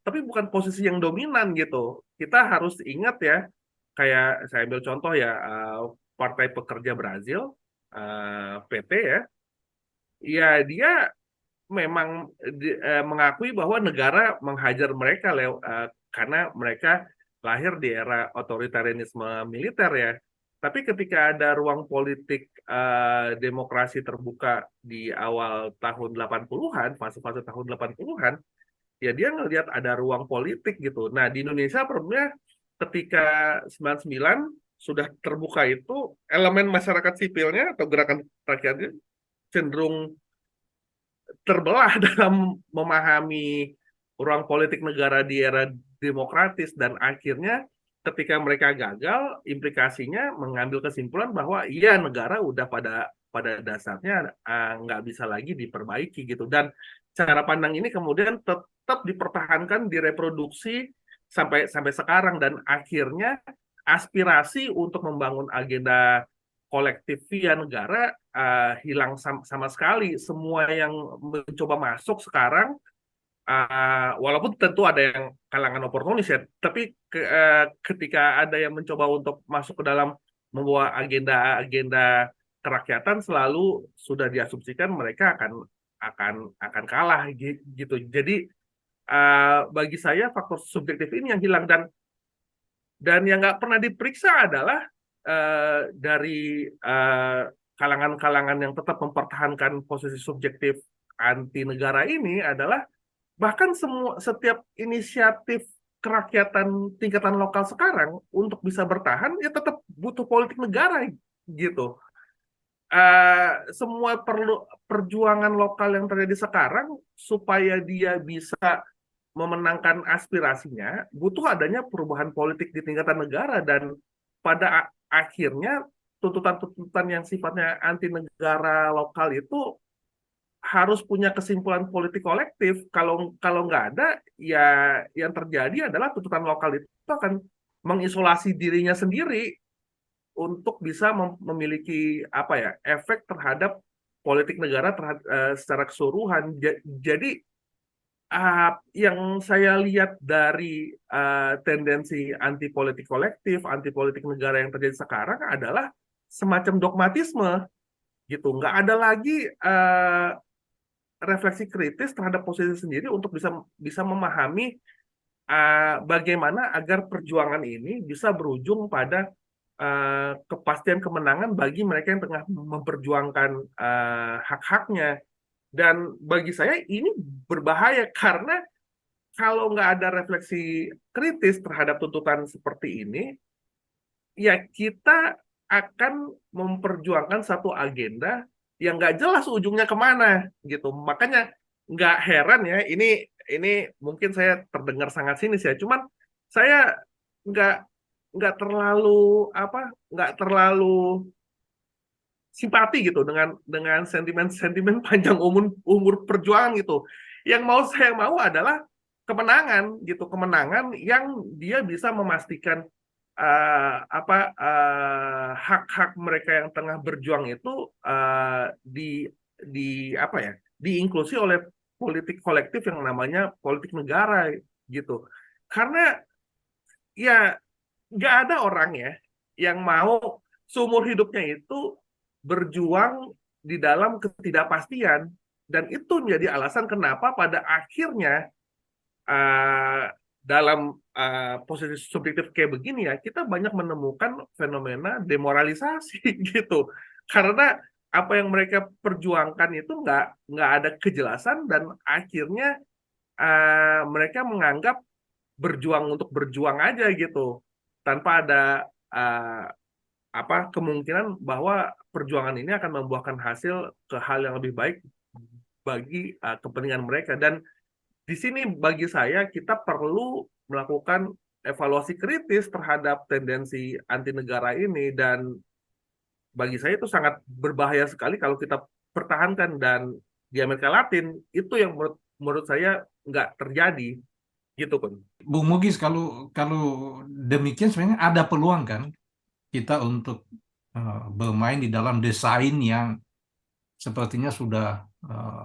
tapi bukan posisi yang dominan gitu. Kita harus ingat ya, kayak saya ambil contoh ya, Partai Pekerja Brazil, PT ya, ya dia memang mengakui bahwa negara menghajar mereka karena mereka lahir di era otoritarianisme militer ya. Tapi ketika ada ruang politik demokrasi terbuka di awal tahun 80-an, fase-fase tahun 80-an, ya dia ngelihat ada ruang politik gitu. Nah, di Indonesia problemnya ketika 99 sudah terbuka itu, elemen masyarakat sipilnya atau gerakan rakyatnya cenderung terbelah dalam memahami ruang politik negara di era demokratis, dan akhirnya ketika mereka gagal, implikasinya mengambil kesimpulan bahwa iya negara udah pada dasarnya nggak bisa lagi diperbaiki gitu. Dan cara pandang ini kemudian tetap dipertahankan, direproduksi sampai sekarang, dan akhirnya aspirasi untuk membangun agenda kolektif via negara hilang sama sekali. Semua yang mencoba masuk sekarang, walaupun tentu ada yang kalangan oportunis ya, tapi ketika ada yang mencoba untuk masuk ke dalam membawa agenda-agenda kerakyatan, selalu sudah diasumsikan mereka akan kalah gitu. Jadi bagi saya faktor subjektif ini yang hilang, dan yang nggak pernah diperiksa adalah dari kalangan-kalangan yang tetap mempertahankan posisi subjektif anti negara ini adalah bahkan setiap inisiatif kerakyatan tingkatan lokal sekarang untuk bisa bertahan ya tetap butuh politik negara gitu. semua perjuangan lokal yang terjadi sekarang supaya dia bisa memenangkan aspirasinya butuh adanya perubahan politik di tingkatan negara dan pada akhirnya tuntutan-tuntutan yang sifatnya anti negara lokal itu harus punya kesimpulan politik kolektif. Kalau kalau nggak ada, ya yang terjadi adalah tuntutan lokal itu akan mengisolasi dirinya sendiri untuk bisa memiliki apa ya efek terhadap politik negara secara keseluruhan. Jadi yang saya lihat dari tendensi anti politik kolektif, anti politik negara yang terjadi sekarang adalah semacam dogmatisme gitu. Nggak ada lagi refleksi kritis terhadap posisi sendiri untuk bisa bisa memahami bagaimana agar perjuangan ini bisa berujung pada kepastian kemenangan bagi mereka yang tengah memperjuangkan hak-haknya. Dan bagi saya ini berbahaya karena kalau nggak ada refleksi kritis terhadap tuntutan seperti ini, ya kita akan memperjuangkan satu agenda yang nggak jelas ujungnya kemana gitu. Makanya nggak heran ya, ini mungkin saya terdengar sangat sinis ya, cuman saya nggak nggak terlalu nggak terlalu simpati gitu dengan sentimen-sentimen panjang umur umur perjuangan gitu. Yang saya mau adalah kemenangan gitu, kemenangan yang dia bisa memastikan hak-hak mereka yang tengah berjuang itu di apa ya, diinklusi oleh politik kolektif yang namanya politik negara gitu. Karena ya nggak ada orang ya yang mau seumur hidupnya itu berjuang di dalam ketidakpastian, dan itu menjadi alasan kenapa pada akhirnya uh, dalam posisi subjektif kayak begini ya kita banyak menemukan fenomena demoralisasi gitu, karena apa yang mereka perjuangkan itu nggak ada kejelasan dan akhirnya mereka menganggap berjuang untuk berjuang aja gitu tanpa ada uh, kemungkinan bahwa perjuangan ini akan membuahkan hasil ke hal yang lebih baik bagi kepentingan mereka. Dan di sini bagi saya kita perlu melakukan evaluasi kritis terhadap tendensi anti negara ini, dan bagi saya itu sangat berbahaya sekali kalau kita pertahankan, dan di Amerika Latin itu yang menurut saya nggak terjadi gitu kan. Bung Mugis, kalau kalau demikian sebenarnya ada peluang kan kita untuk bermain di dalam desain yang sepertinya sudah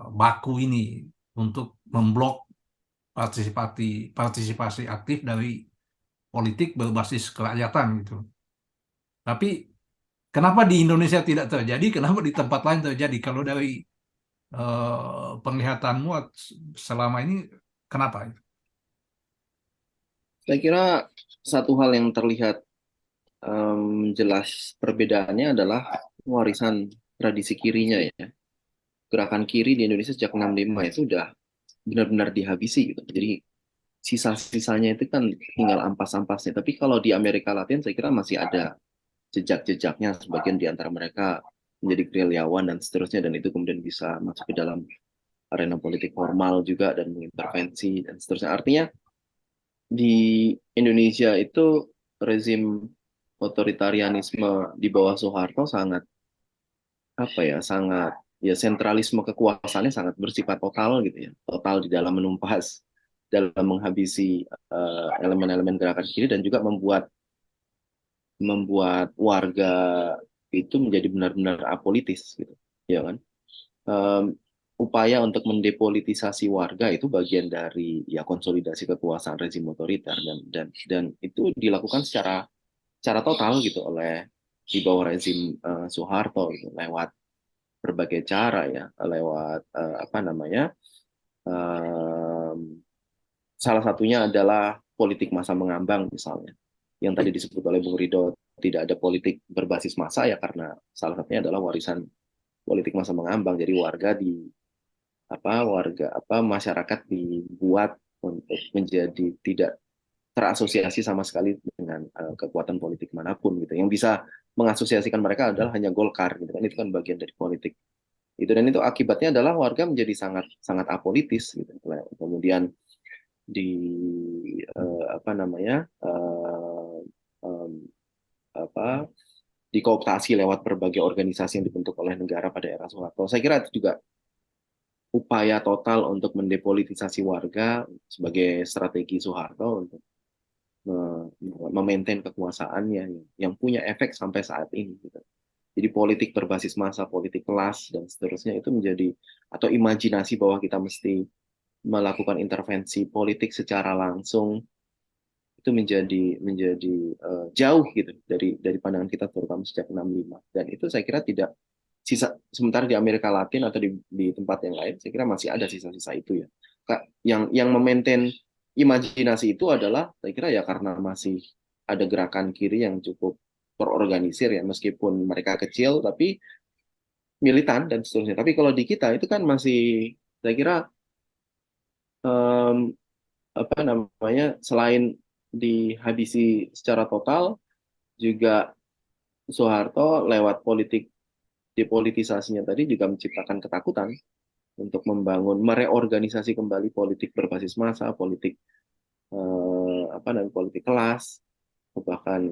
baku ini untuk memblok partisipasi aktif dari politik berbasis kerakyatan gitu. Tapi kenapa di Indonesia tidak terjadi? Kenapa di tempat lain terjadi? Kalau dari penglihatanmu selama ini, kenapa? Saya kira satu hal yang terlihat jelas perbedaannya adalah warisan tradisi kirinya ya. Gerakan kiri di Indonesia sejak 65 itu sudah benar-benar dihabisi gitu. Jadi sisa-sisanya itu kan tinggal ampas-ampasnya. Tapi kalau di Amerika Latin saya kira masih ada jejak-jejaknya, sebagian di antara mereka menjadi gerilyawan dan seterusnya, dan itu kemudian bisa masuk ke dalam arena politik formal juga dan mengintervensi dan seterusnya. Artinya di Indonesia itu rezim otoritarianisme di bawah Soeharto sangat sangat ya, sentralisme kekuasaannya sangat bersifat total gitu ya, total di dalam menumpas, dalam menghabisi elemen-elemen gerakan kiri, dan juga membuat warga itu menjadi benar-benar apolitis gitu, ya kan? Um, Upaya untuk mendepolitisasi warga itu bagian dari ya konsolidasi kekuasaan rezim otoriter, dan itu dilakukan secara total gitu oleh di bawah rezim Soeharto gitu, lewat berbagai cara ya, lewat salah satunya adalah politik massa mengambang misalnya, yang tadi disebut oleh Bung Ridho, tidak ada politik berbasis massa ya karena salah satunya adalah warisan politik massa mengambang. Jadi masyarakat dibuat untuk menjadi tidak terasosiasi sama sekali dengan kekuatan politik manapun gitu, yang bisa mengasosiasikan mereka adalah hanya Golkar gitu kan, itu kan bagian dari politik itu, dan itu akibatnya adalah warga menjadi sangat sangat apolitis gitu. Kemudian di apa namanya apa dikooptasi lewat berbagai organisasi yang dibentuk oleh negara pada era Soeharto. Saya kira itu juga upaya total untuk mendepolitisasi warga sebagai strategi Soeharto untuk memaintain kekuasaannya yang punya efek sampai saat ini gitu. Jadi politik berbasis massa, politik kelas dan seterusnya itu menjadi, atau imajinasi bahwa kita mesti melakukan intervensi politik secara langsung, itu menjadi jauh gitu dari pandangan kita terutama sejak 65, dan itu saya kira tidak sementara di Amerika Latin atau di tempat yang lain saya kira masih ada sisa-sisa itu ya. Yang memaintain imajinasi itu adalah saya kira ya karena masih ada gerakan kiri yang cukup terorganisir ya, meskipun mereka kecil tapi militan dan seterusnya. Tapi kalau di kita itu kan masih saya kira um, apa namanya, selain dihabisi secara total, juga Soeharto lewat politik depolitisasinya tadi juga menciptakan ketakutan untuk mereorganisasi kembali politik berbasis massa, politik apa namanya, politik kelas, bahkan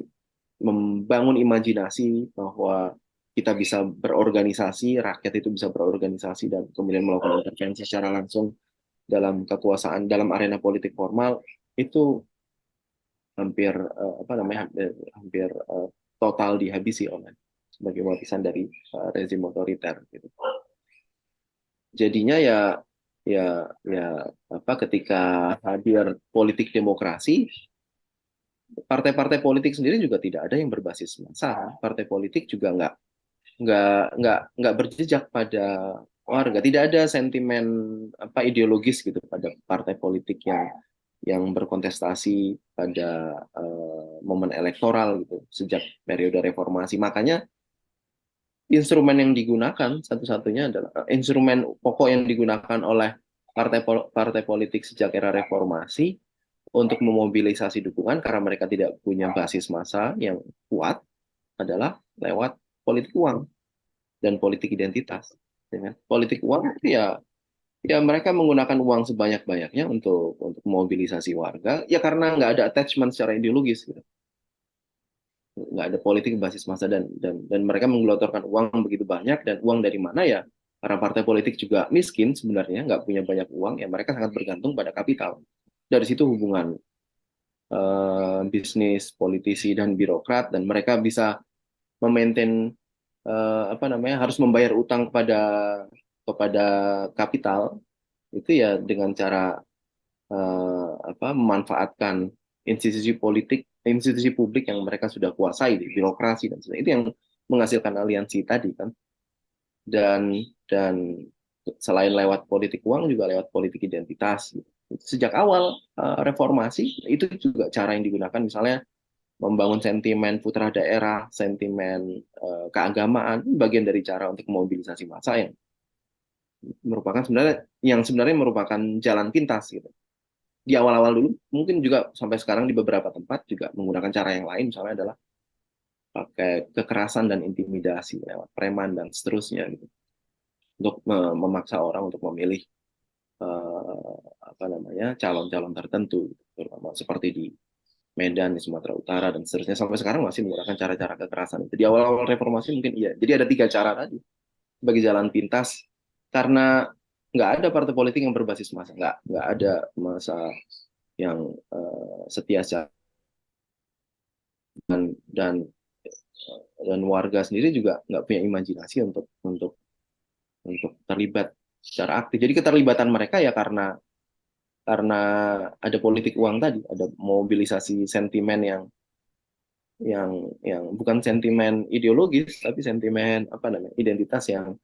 membangun imajinasi bahwa kita bisa berorganisasi, rakyat itu bisa berorganisasi dan kemudian melakukan intervensi secara langsung dalam kekuasaan, dalam arena politik formal, itu hampir apa namanya, hampir total dihabisi oleh sebagai warisan dari rezim otoriter gitu. Jadinya ya apa, ketika hadir politik demokrasi, partai-partai politik sendiri juga tidak ada yang berbasis massa. Partai politik juga nggak berjejak pada warga. Tidak ada sentimen apa ideologis gitu pada partai politik yang berkontestasi pada momen elektoral gitu sejak periode reformasi. Makanya instrumen yang digunakan satu-satunya adalah instrumen pokok yang digunakan oleh partai politik sejak era reformasi untuk memobilisasi dukungan karena mereka tidak punya basis massa yang kuat adalah lewat politik uang dan politik identitas. Dengan politik uang ya mereka menggunakan uang sebanyak-banyaknya untuk memobilisasi warga ya karena nggak ada attachment secara ideologis gitu. Nggak ada politik basis massa dan mereka menggelontorkan uang begitu banyak, dan uang dari mana ya, karena partai politik juga miskin sebenarnya, nggak punya banyak uang ya, mereka sangat bergantung pada kapital. Dari situ hubungan bisnis politisi dan birokrat, dan mereka bisa memaintain apa namanya, harus membayar utang kepada kapital itu ya dengan cara apa, memanfaatkan institusi publik yang mereka sudah kuasai di birokrasi dan sebagainya. Itu yang menghasilkan aliansi tadi kan. Dan selain lewat politik uang juga lewat politik identitas. Sejak awal reformasi itu juga cara yang digunakan, misalnya membangun sentimen putra daerah, sentimen keagamaan, bagian dari cara untuk memobilisasi massa yang sebenarnya merupakan jalan pintas gitu. Di awal-awal dulu, mungkin juga sampai sekarang di beberapa tempat juga menggunakan cara yang lain, misalnya adalah pakai kekerasan dan intimidasi lewat preman dan seterusnya gitu, untuk memaksa orang untuk memilih apa namanya, calon-calon tertentu, terutama seperti di Medan, di Sumatera Utara dan seterusnya. Sampai sekarang masih menggunakan cara-cara kekerasan itu. Di awal-awal reformasi mungkin iya. Jadi ada 3 cara tadi bagi jalan pintas, karena nggak ada partai politik yang berbasis massa, nggak ada massa yang setia dan warga sendiri juga nggak punya imajinasi untuk terlibat secara aktif. Jadi keterlibatan mereka ya karena ada politik uang tadi, ada mobilisasi sentimen yang bukan sentimen ideologis tapi sentimen apa namanya, identitas yang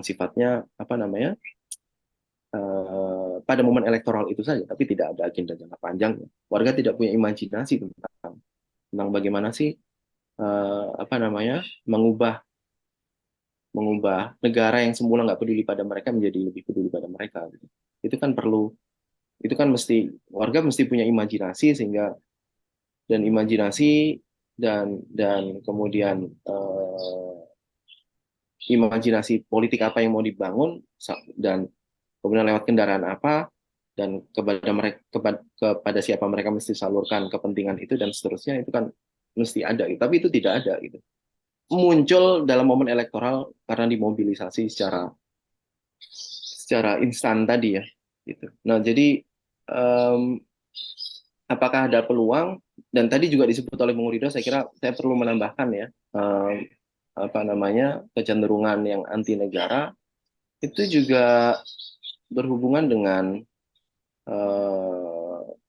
sifatnya apa namanya, pada momen elektoral itu saja, tapi tidak ada agenda jangka panjang. Warga tidak punya imajinasi tentang bagaimana sih apa namanya, mengubah negara yang semula nggak peduli pada mereka menjadi lebih peduli pada mereka. Itu kan warga mesti punya imajinasi, sehingga dan imajinasi dan kemudian imajinasi politik apa yang mau dibangun, dan kemudian lewat kendaraan apa, dan kepada mereka, kepada siapa mereka mesti salurkan kepentingan itu dan seterusnya, itu kan mesti ada gitu. Tapi itu tidak ada gitu, muncul dalam momen elektoral karena dimobilisasi secara instan tadi ya gitu. Nah jadi apakah ada peluang, dan tadi juga disebut oleh Bung Rido, saya kira saya perlu menambahkan ya, apa namanya, kecenderungan yang anti negara itu juga berhubungan dengan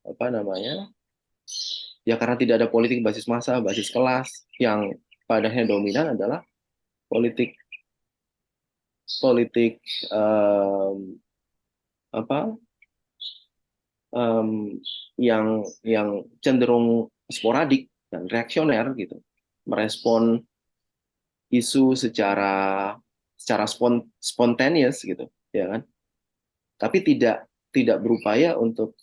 apa namanya, ya karena tidak ada politik basis massa, basis kelas, yang padanya dominan adalah politik politik apa yang cenderung sporadik dan reaksioner gitu, merespon isu secara spontaneous gitu, ya kan? Tapi tidak berupaya untuk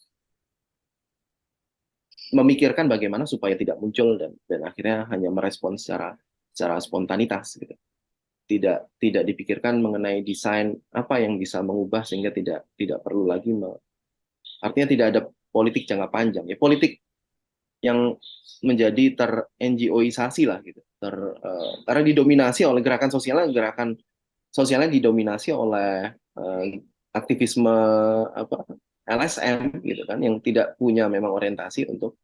memikirkan bagaimana supaya tidak muncul, dan akhirnya hanya merespon secara spontanitas gitu. Tidak dipikirkan mengenai desain apa yang bisa mengubah sehingga tidak perlu lagi artinya tidak ada politik jangka panjang ya, politik yang menjadi ter-NGO-isasi lah gitu, karena didominasi oleh gerakan sosialnya didominasi oleh aktivisme apa LSM gitu kan, yang tidak punya memang orientasi untuk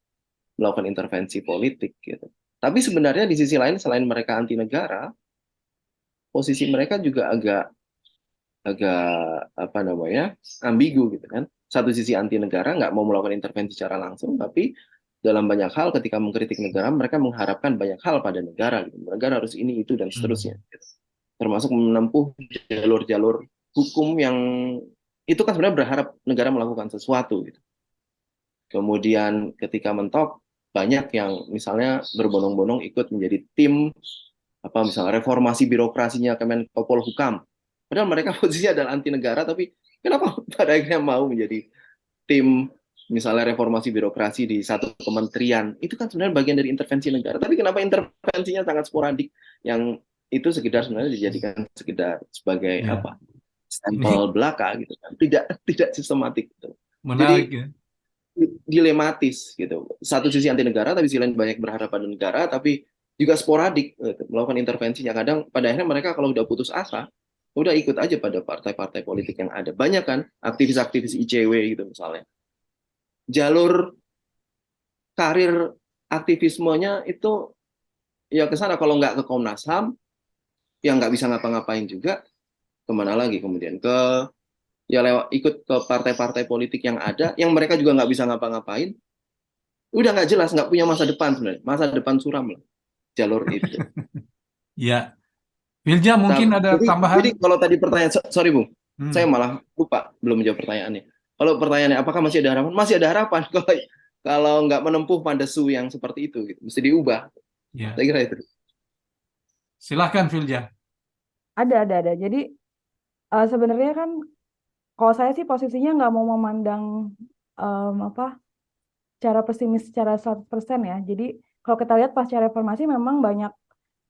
melakukan intervensi politik gitu. Tapi sebenarnya di sisi lain, selain mereka anti negara, posisi mereka juga agak agak apa namanya, ambigu gitu kan. Satu sisi anti negara, nggak mau melakukan intervensi secara langsung, tapi dalam banyak hal ketika mengkritik negara, mereka mengharapkan banyak hal pada negara gitu. Negara harus ini itu dan seterusnya gitu. Termasuk menempuh jalur-jalur hukum yang itu kan sebenarnya berharap negara melakukan sesuatu gitu. Kemudian ketika mentok, banyak yang misalnya berbondong-bondong ikut menjadi tim apa misalnya reformasi birokrasinya Kemenko Polhukam. Padahal mereka posisinya adalah anti negara, tapi kenapa pada akhirnya mau menjadi tim misalnya reformasi birokrasi di satu kementerian? Itu kan sebenarnya bagian dari intervensi negara. Tapi kenapa intervensinya sangat sporadik, yang itu sekedar sebenarnya dijadikan sekedar sebagai Ya, apa, ini stempel belaka gitu kan? Tidak sistematik gitu. menarik Jadi ya. dilematis gitu. Satu sisi anti negara, tapi sisi lain banyak berharap pada negara, tapi juga sporadik gitu, melakukan intervensinya. Kadang pada akhirnya mereka kalau udah putus asa, udah ikut aja pada partai-partai politik yang ada. Banyak kan aktivis-aktivis ICW gitu misalnya. Jalur karir aktivismenya itu ya ke sana, kalau nggak ke Komnas HAM, yang nggak bisa ngapa-ngapain juga, kemana lagi kemudian ke ya lewat ikut ke partai-partai politik yang ada, yang mereka juga nggak bisa ngapa-ngapain, udah nggak jelas, nggak punya masa depan sebenarnya, masa depan suram lah jalur itu. Ya, Wilja mungkin ada Jadi tambahan? kalau tadi pertanyaan, sorry Bung, saya Hmm, malah lupa belum menjawab pertanyaannya. Kalau pertanyaannya apakah masih ada harapan? Masih ada harapan kalau nggak menempuh pandesu yang seperti itu, gitu. Mesti diubah. ya, Saya kira itu. silahkan Wilja. Ada. Jadi sebenarnya kan kalau saya sih posisinya nggak mau memandang apa cara pesimis secara 100% ya. Jadi kalau kita lihat pasca reformasi memang banyak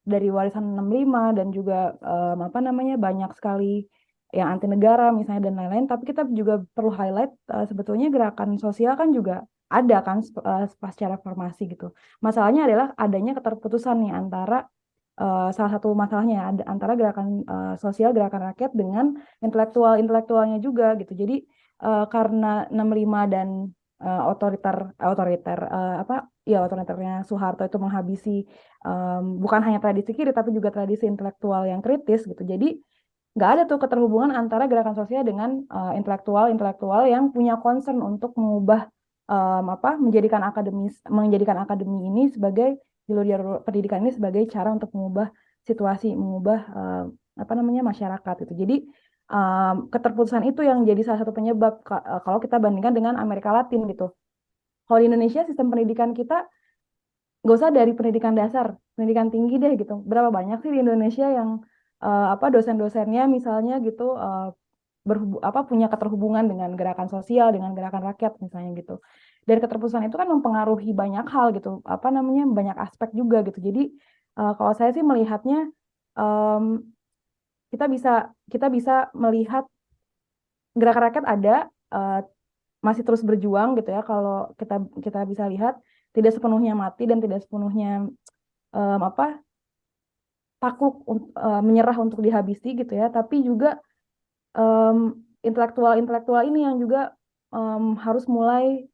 dari warisan 65 dan juga apa namanya banyak sekali yang anti negara misalnya dan lain-lain. Tapi kita juga perlu highlight sebetulnya gerakan sosial kan juga ada kan pasca reformasi gitu. Masalahnya adalah adanya keterputusan nih antara salah satu masalahnya ya, antara gerakan sosial, gerakan rakyat dengan intelektualnya juga gitu. Jadi karena 65 dan otoriter apa ya otoriternya Soeharto itu menghabisi bukan hanya tradisi kiri tapi juga tradisi intelektual yang kritis gitu. Jadi nggak ada tuh keterhubungan antara gerakan sosial dengan intelektual yang punya concern untuk mengubah apa menjadikan akademi ini sebagai jalur pendidikan ini sebagai cara untuk mengubah situasi, mengubah apa namanya masyarakat itu. Jadi keterputusan itu yang jadi salah satu penyebab kalau kita bandingkan dengan Amerika Latin gitu. Kalau di Indonesia sistem pendidikan kita nggak usah dari pendidikan dasar, pendidikan tinggi deh gitu. Berapa banyak sih di Indonesia yang apa dosen-dosennya misalnya gitu apa punya keterhubungan dengan gerakan sosial, dengan gerakan rakyat misalnya gitu. Dan keterputusan itu kan mempengaruhi banyak hal gitu, apa namanya, banyak aspek juga gitu. Jadi kalau saya sih melihatnya em, kita bisa melihat gerakan rakyat ada, eh, masih terus berjuang gitu ya. Kalau kita kita bisa lihat tidak sepenuhnya mati dan tidak sepenuhnya apa takluk, menyerah untuk dihabisi gitu ya. Tapi juga em, intelektual-intelektual ini yang juga harus mulai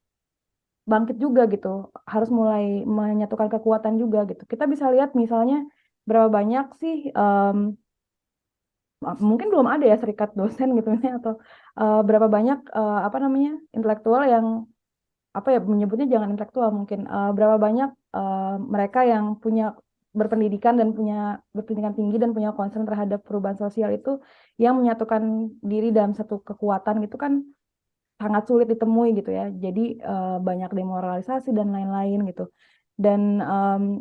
bangkit juga gitu, harus mulai menyatukan kekuatan juga gitu. Kita bisa lihat misalnya berapa banyak sih, mungkin belum ada ya serikat dosen gitu ya, atau berapa banyak apa namanya, intelektual yang, apa ya, menyebutnya jangan intelektual mungkin, berapa banyak mereka yang punya berpendidikan dan punya berpendidikan tinggi dan punya concern terhadap perubahan sosial itu, yang menyatukan diri dalam satu kekuatan gitu kan sangat sulit ditemui gitu ya. Jadi banyak demoralisasi dan lain-lain gitu. Dan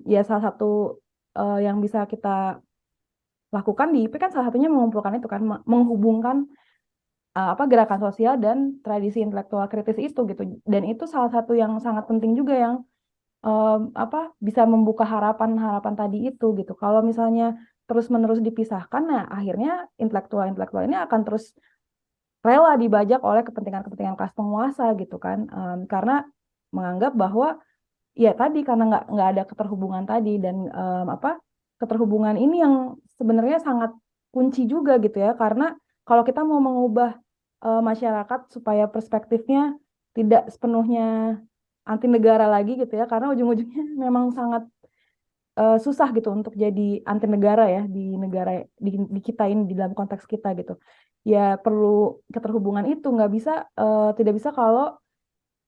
ya salah satu yang bisa kita lakukan di IP kan salah satunya mengumpulkan itu kan, menghubungkan apa gerakan sosial dan tradisi intelektual kritis itu gitu. Dan itu salah satu yang sangat penting juga, yang apa bisa membuka harapan-harapan tadi itu gitu. Kalau misalnya terus-menerus dipisahkan, nah akhirnya intelektual-intelektual ini akan terus rela dibajak oleh kepentingan-kepentingan kelas penguasa gitu kan. Karena menganggap bahwa ya tadi, karena nggak ada keterhubungan tadi. Dan apa, keterhubungan ini yang sebenarnya sangat kunci juga gitu ya, karena kalau kita mau mengubah masyarakat supaya perspektifnya tidak sepenuhnya anti negara lagi gitu ya, karena ujung-ujungnya memang sangat susah gitu untuk jadi anti negara ya di negara, di kita ini, di dalam konteks kita gitu. Ya perlu keterhubungan itu, nggak bisa, tidak bisa kalau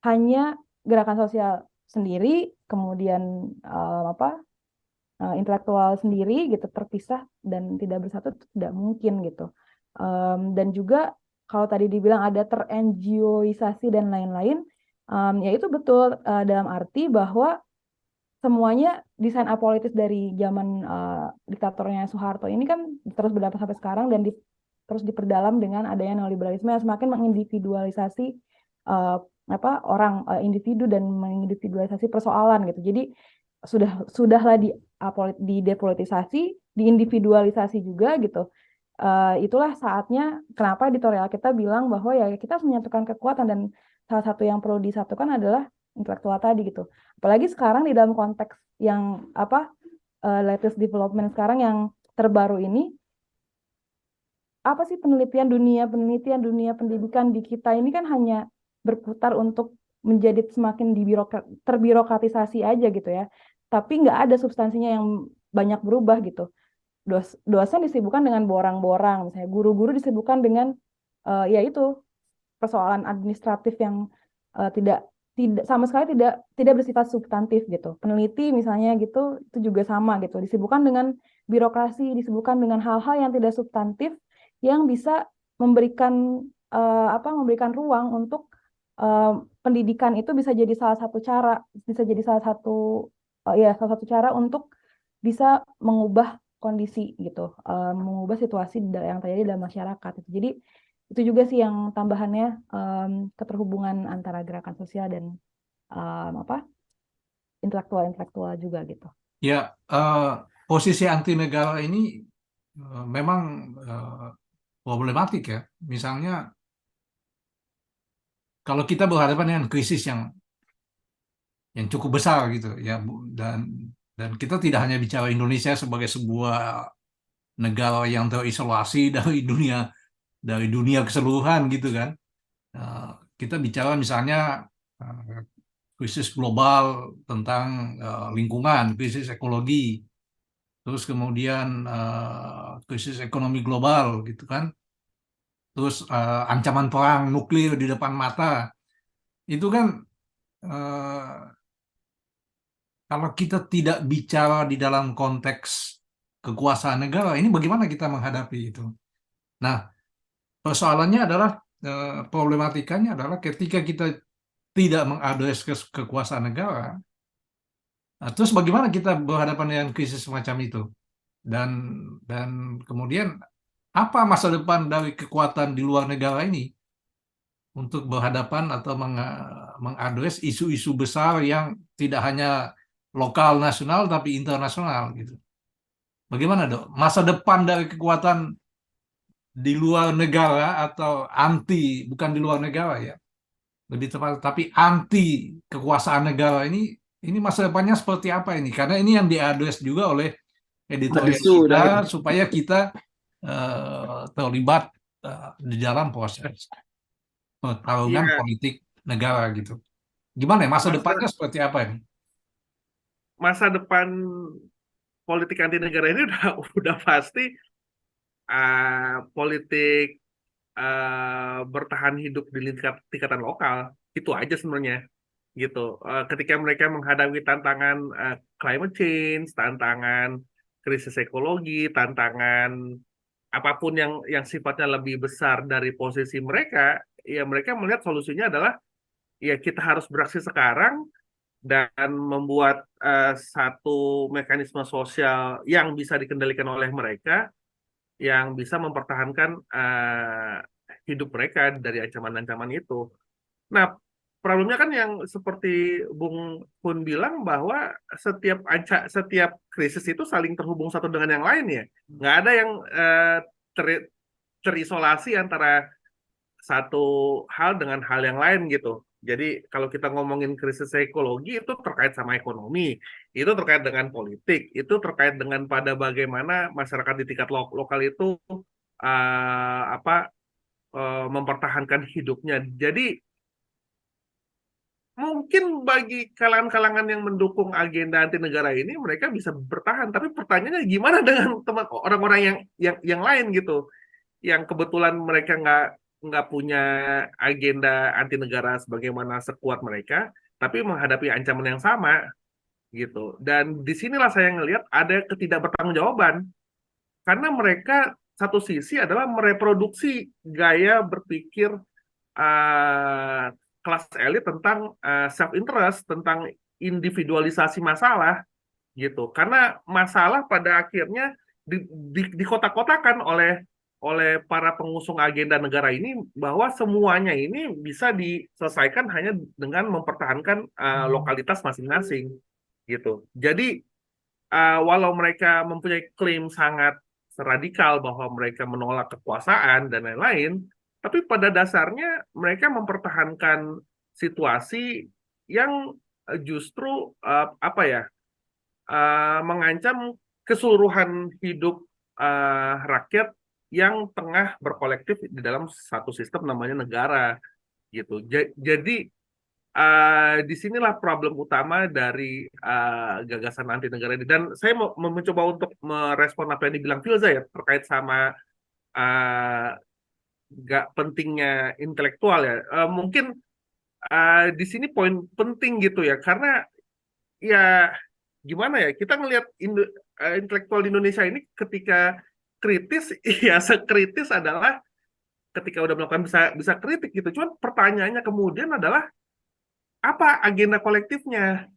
hanya gerakan sosial sendiri, kemudian apa, intelektual sendiri gitu, terpisah dan tidak bersatu, itu tidak mungkin gitu. Dan juga kalau tadi dibilang ada ter-NGOisasi dan lain-lain, ya itu betul, dalam arti bahwa semuanya desain apolitis dari zaman diktatornya Soeharto ini kan terus berdapat sampai sekarang, dan terus diperdalam dengan adanya neoliberalisme yang semakin mengindividualisasi uh, apa orang, individu, dan mengindividualisasi persoalan gitu. Jadi sudahlah didepolitisasi, diindividualisasi juga gitu. Itulah saatnya kenapa editorial kita bilang bahwa ya kita harus menyatukan kekuatan, dan salah satu yang perlu disatukan adalah intelektual tadi gitu. Apalagi sekarang di dalam konteks yang apa, latest development sekarang yang terbaru ini, apa sih, penelitian dunia pendidikan di kita ini kan hanya berputar untuk menjadi semakin terbirokratisasi aja gitu ya. Tapi nggak ada substansinya yang banyak berubah gitu. Dosen disibukkan dengan borang-borang, misalnya guru-guru disibukkan dengan ya itu, persoalan administratif yang tidak tidak sama sekali tidak bersifat substantif gitu. Peneliti misalnya gitu, itu juga sama gitu. Disibukkan dengan birokrasi, disibukkan dengan hal-hal yang tidak substantif, yang bisa memberikan memberikan ruang untuk eh, pendidikan itu bisa jadi salah satu cara, bisa jadi salah satu cara untuk bisa mengubah kondisi gitu, mengubah situasi yang terjadi dalam masyarakat. Jadi itu juga sih yang tambahannya, keterhubungan antara gerakan sosial dan apa, intelektual-intelektual juga gitu. Ya, posisi anti negara ini memang problematik ya. Misalnya kalau kita berhadapan dengan krisis yang cukup besar gitu ya, dan kita tidak hanya bicara Indonesia sebagai sebuah negara yang terisolasi dari dunia keseluruhan gitu kan. Eh, kita bicara misalnya eh, krisis global tentang lingkungan, krisis ekologi, terus kemudian krisis ekonomi global gitu kan, terus ancaman perang nuklir di depan mata. Itu kan eh, kalau kita tidak bicara di dalam konteks kekuasaan negara, ini bagaimana kita menghadapi itu? Nah, persoalannya adalah, problematikanya adalah ketika kita tidak mengadres kekuasaan negara, nah, terus bagaimana kita berhadapan dengan krisis semacam itu? Dan dan kemudian apa masa depan dari kekuatan di luar negara ini? untuk berhadapan atau mengadres isu-isu besar yang tidak hanya lokal nasional tapi internasional gitu. Bagaimana dok? Masa depan dari kekuatan di luar negara atau bukan di luar negara ya, lebih tepat, tapi anti kekuasaan negara ini masa depannya seperti apa ini? Karena ini yang diadres juga oleh editorial Desu kita udah. supaya kita terlibat di dalam proses pertarungan Iya, politik negara gitu. Gimana ya, masa masa depannya seperti apa ini? masa depan politik anti negara ini udah udah pasti politik bertahan hidup di tingkatan lokal. Itu aja sebenarnya gitu. Ketika mereka menghadapi tantangan climate change, tantangan krisis ekologi, tantangan apapun yang sifatnya lebih besar dari posisi mereka, ya mereka melihat solusinya adalah ya kita harus beraksi sekarang dan membuat satu mekanisme sosial yang bisa dikendalikan oleh mereka, yang bisa mempertahankan hidup mereka dari ancaman-ancaman itu. Nah, problemnya kan yang seperti Bung Pun bilang bahwa setiap krisis itu saling terhubung satu dengan yang lain ya. Nggak ada yang terisolasi antara satu hal dengan hal yang lain gitu. Jadi kalau kita ngomongin krisis ekologi itu terkait sama ekonomi, itu terkait dengan politik, itu terkait dengan pada bagaimana masyarakat di tingkat lokal itu apa mempertahankan hidupnya. Jadi mungkin bagi kalangan-kalangan yang mendukung agenda anti negara ini mereka bisa bertahan, tapi pertanyaannya gimana dengan teman orang-orang yang lain gitu, yang kebetulan mereka nggak punya agenda anti negara sebagaimana sekuat mereka, tapi menghadapi ancaman yang sama gitu. Dan disinilah saya ngelihat ada ketidakbertanggungjawaban karena mereka satu sisi adalah mereproduksi gaya berpikir uh, kelas elit tentang self interest, tentang individualisasi masalah gitu. Karena masalah pada akhirnya dikotak-kotakan oleh para pengusung agenda negara ini bahwa semuanya ini bisa diselesaikan hanya dengan mempertahankan lokalitas masing-masing gitu. Jadi walau mereka mempunyai klaim sangat radikal bahwa mereka menolak kekuasaan dan lain-lain, tapi pada dasarnya mereka mempertahankan situasi yang justru apa ya mengancam keseluruhan hidup rakyat yang tengah berkolektif di dalam satu sistem namanya negara gitu. Jadi disinilah problem utama dari gagasan anti negara ini. Dan saya mau mencoba untuk merespon apa yang dibilang Filza ya terkait sama uh, gak pentingnya intelektual ya. Mungkin di sini poin penting gitu ya, karena ya gimana ya kita ngelihat intelektual di Indonesia ini ketika kritis, ya sekritis adalah ketika udah melakukan bisa bisa kritik gitu. Cuman pertanyaannya kemudian adalah apa agenda kolektifnya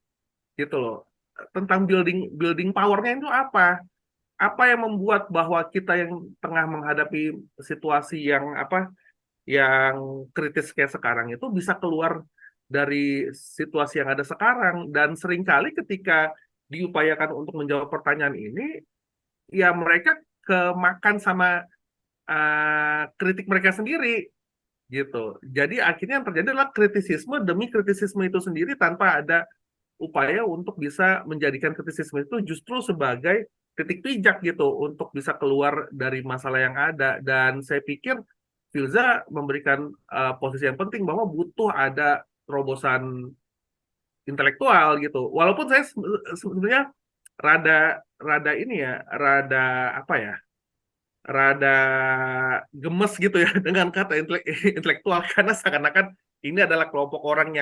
gitu loh, tentang building building powernya itu apa yang membuat bahwa kita yang tengah menghadapi situasi yang kritis kayak sekarang itu bisa keluar dari situasi yang ada sekarang. Dan seringkali ketika diupayakan untuk menjawab pertanyaan ini ya mereka kemakan sama kritik mereka sendiri gitu. Jadi akhirnya yang terjadi adalah kritisisme demi kritisisme itu sendiri tanpa ada upaya untuk bisa menjadikan kritisisme itu justru sebagai titik pijak gitu untuk bisa keluar dari masalah yang ada. Dan saya pikir Filza memberikan posisi yang penting bahwa butuh ada terobosan intelektual gitu. Walaupun saya sebenarnya rada rada ini ya, rada apa ya, rada gemes gitu ya dengan kata intelektual karena seakan-akan ini adalah kelompok orang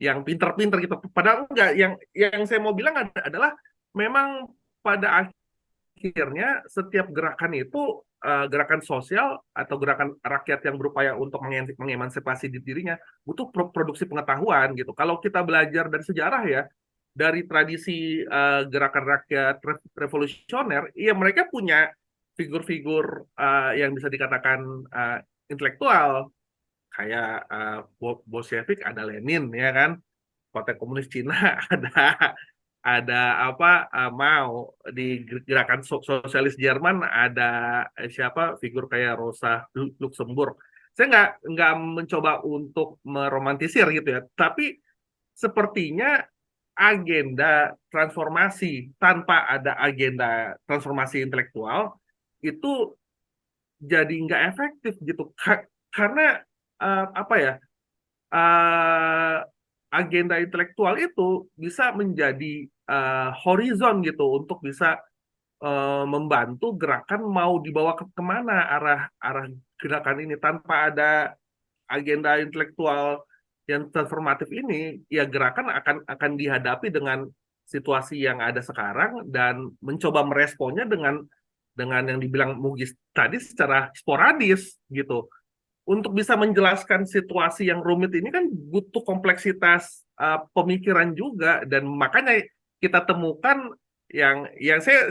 yang pinter-pinter gitu. Padahal enggak, yang saya mau bilang adalah memang pada akhirnya setiap gerakan itu gerakan sosial atau gerakan rakyat yang berupaya untuk mengemansipasi dirinya butuh produksi pengetahuan gitu. Kalau kita belajar dari sejarah ya, dari tradisi gerakan rakyat revolusioner, ya mereka punya figur-figur yang bisa dikatakan intelektual kayak Bolshevik ada Lenin ya kan, Partai Komunis Cina ada apa Mao, di gerakan sosialis Jerman ada siapa figur kayak Rosa Luxemburg. Saya nggak mencoba untuk meromantisir gitu ya, tapi sepertinya agenda transformasi tanpa ada agenda transformasi intelektual itu jadi nggak efektif gitu. Karena apa ya, eh, agenda intelektual itu bisa menjadi horizon gitu untuk bisa membantu gerakan mau dibawa kemana arah arah gerakan ini. Tanpa ada agenda intelektual yang transformatif ini, ya gerakan akan dihadapi dengan situasi yang ada sekarang dan mencoba meresponnya dengan yang dibilang Mugis tadi secara sporadis gitu. Untuk bisa menjelaskan situasi yang rumit ini kan butuh kompleksitas pemikiran juga, dan makanya kita temukan yang saya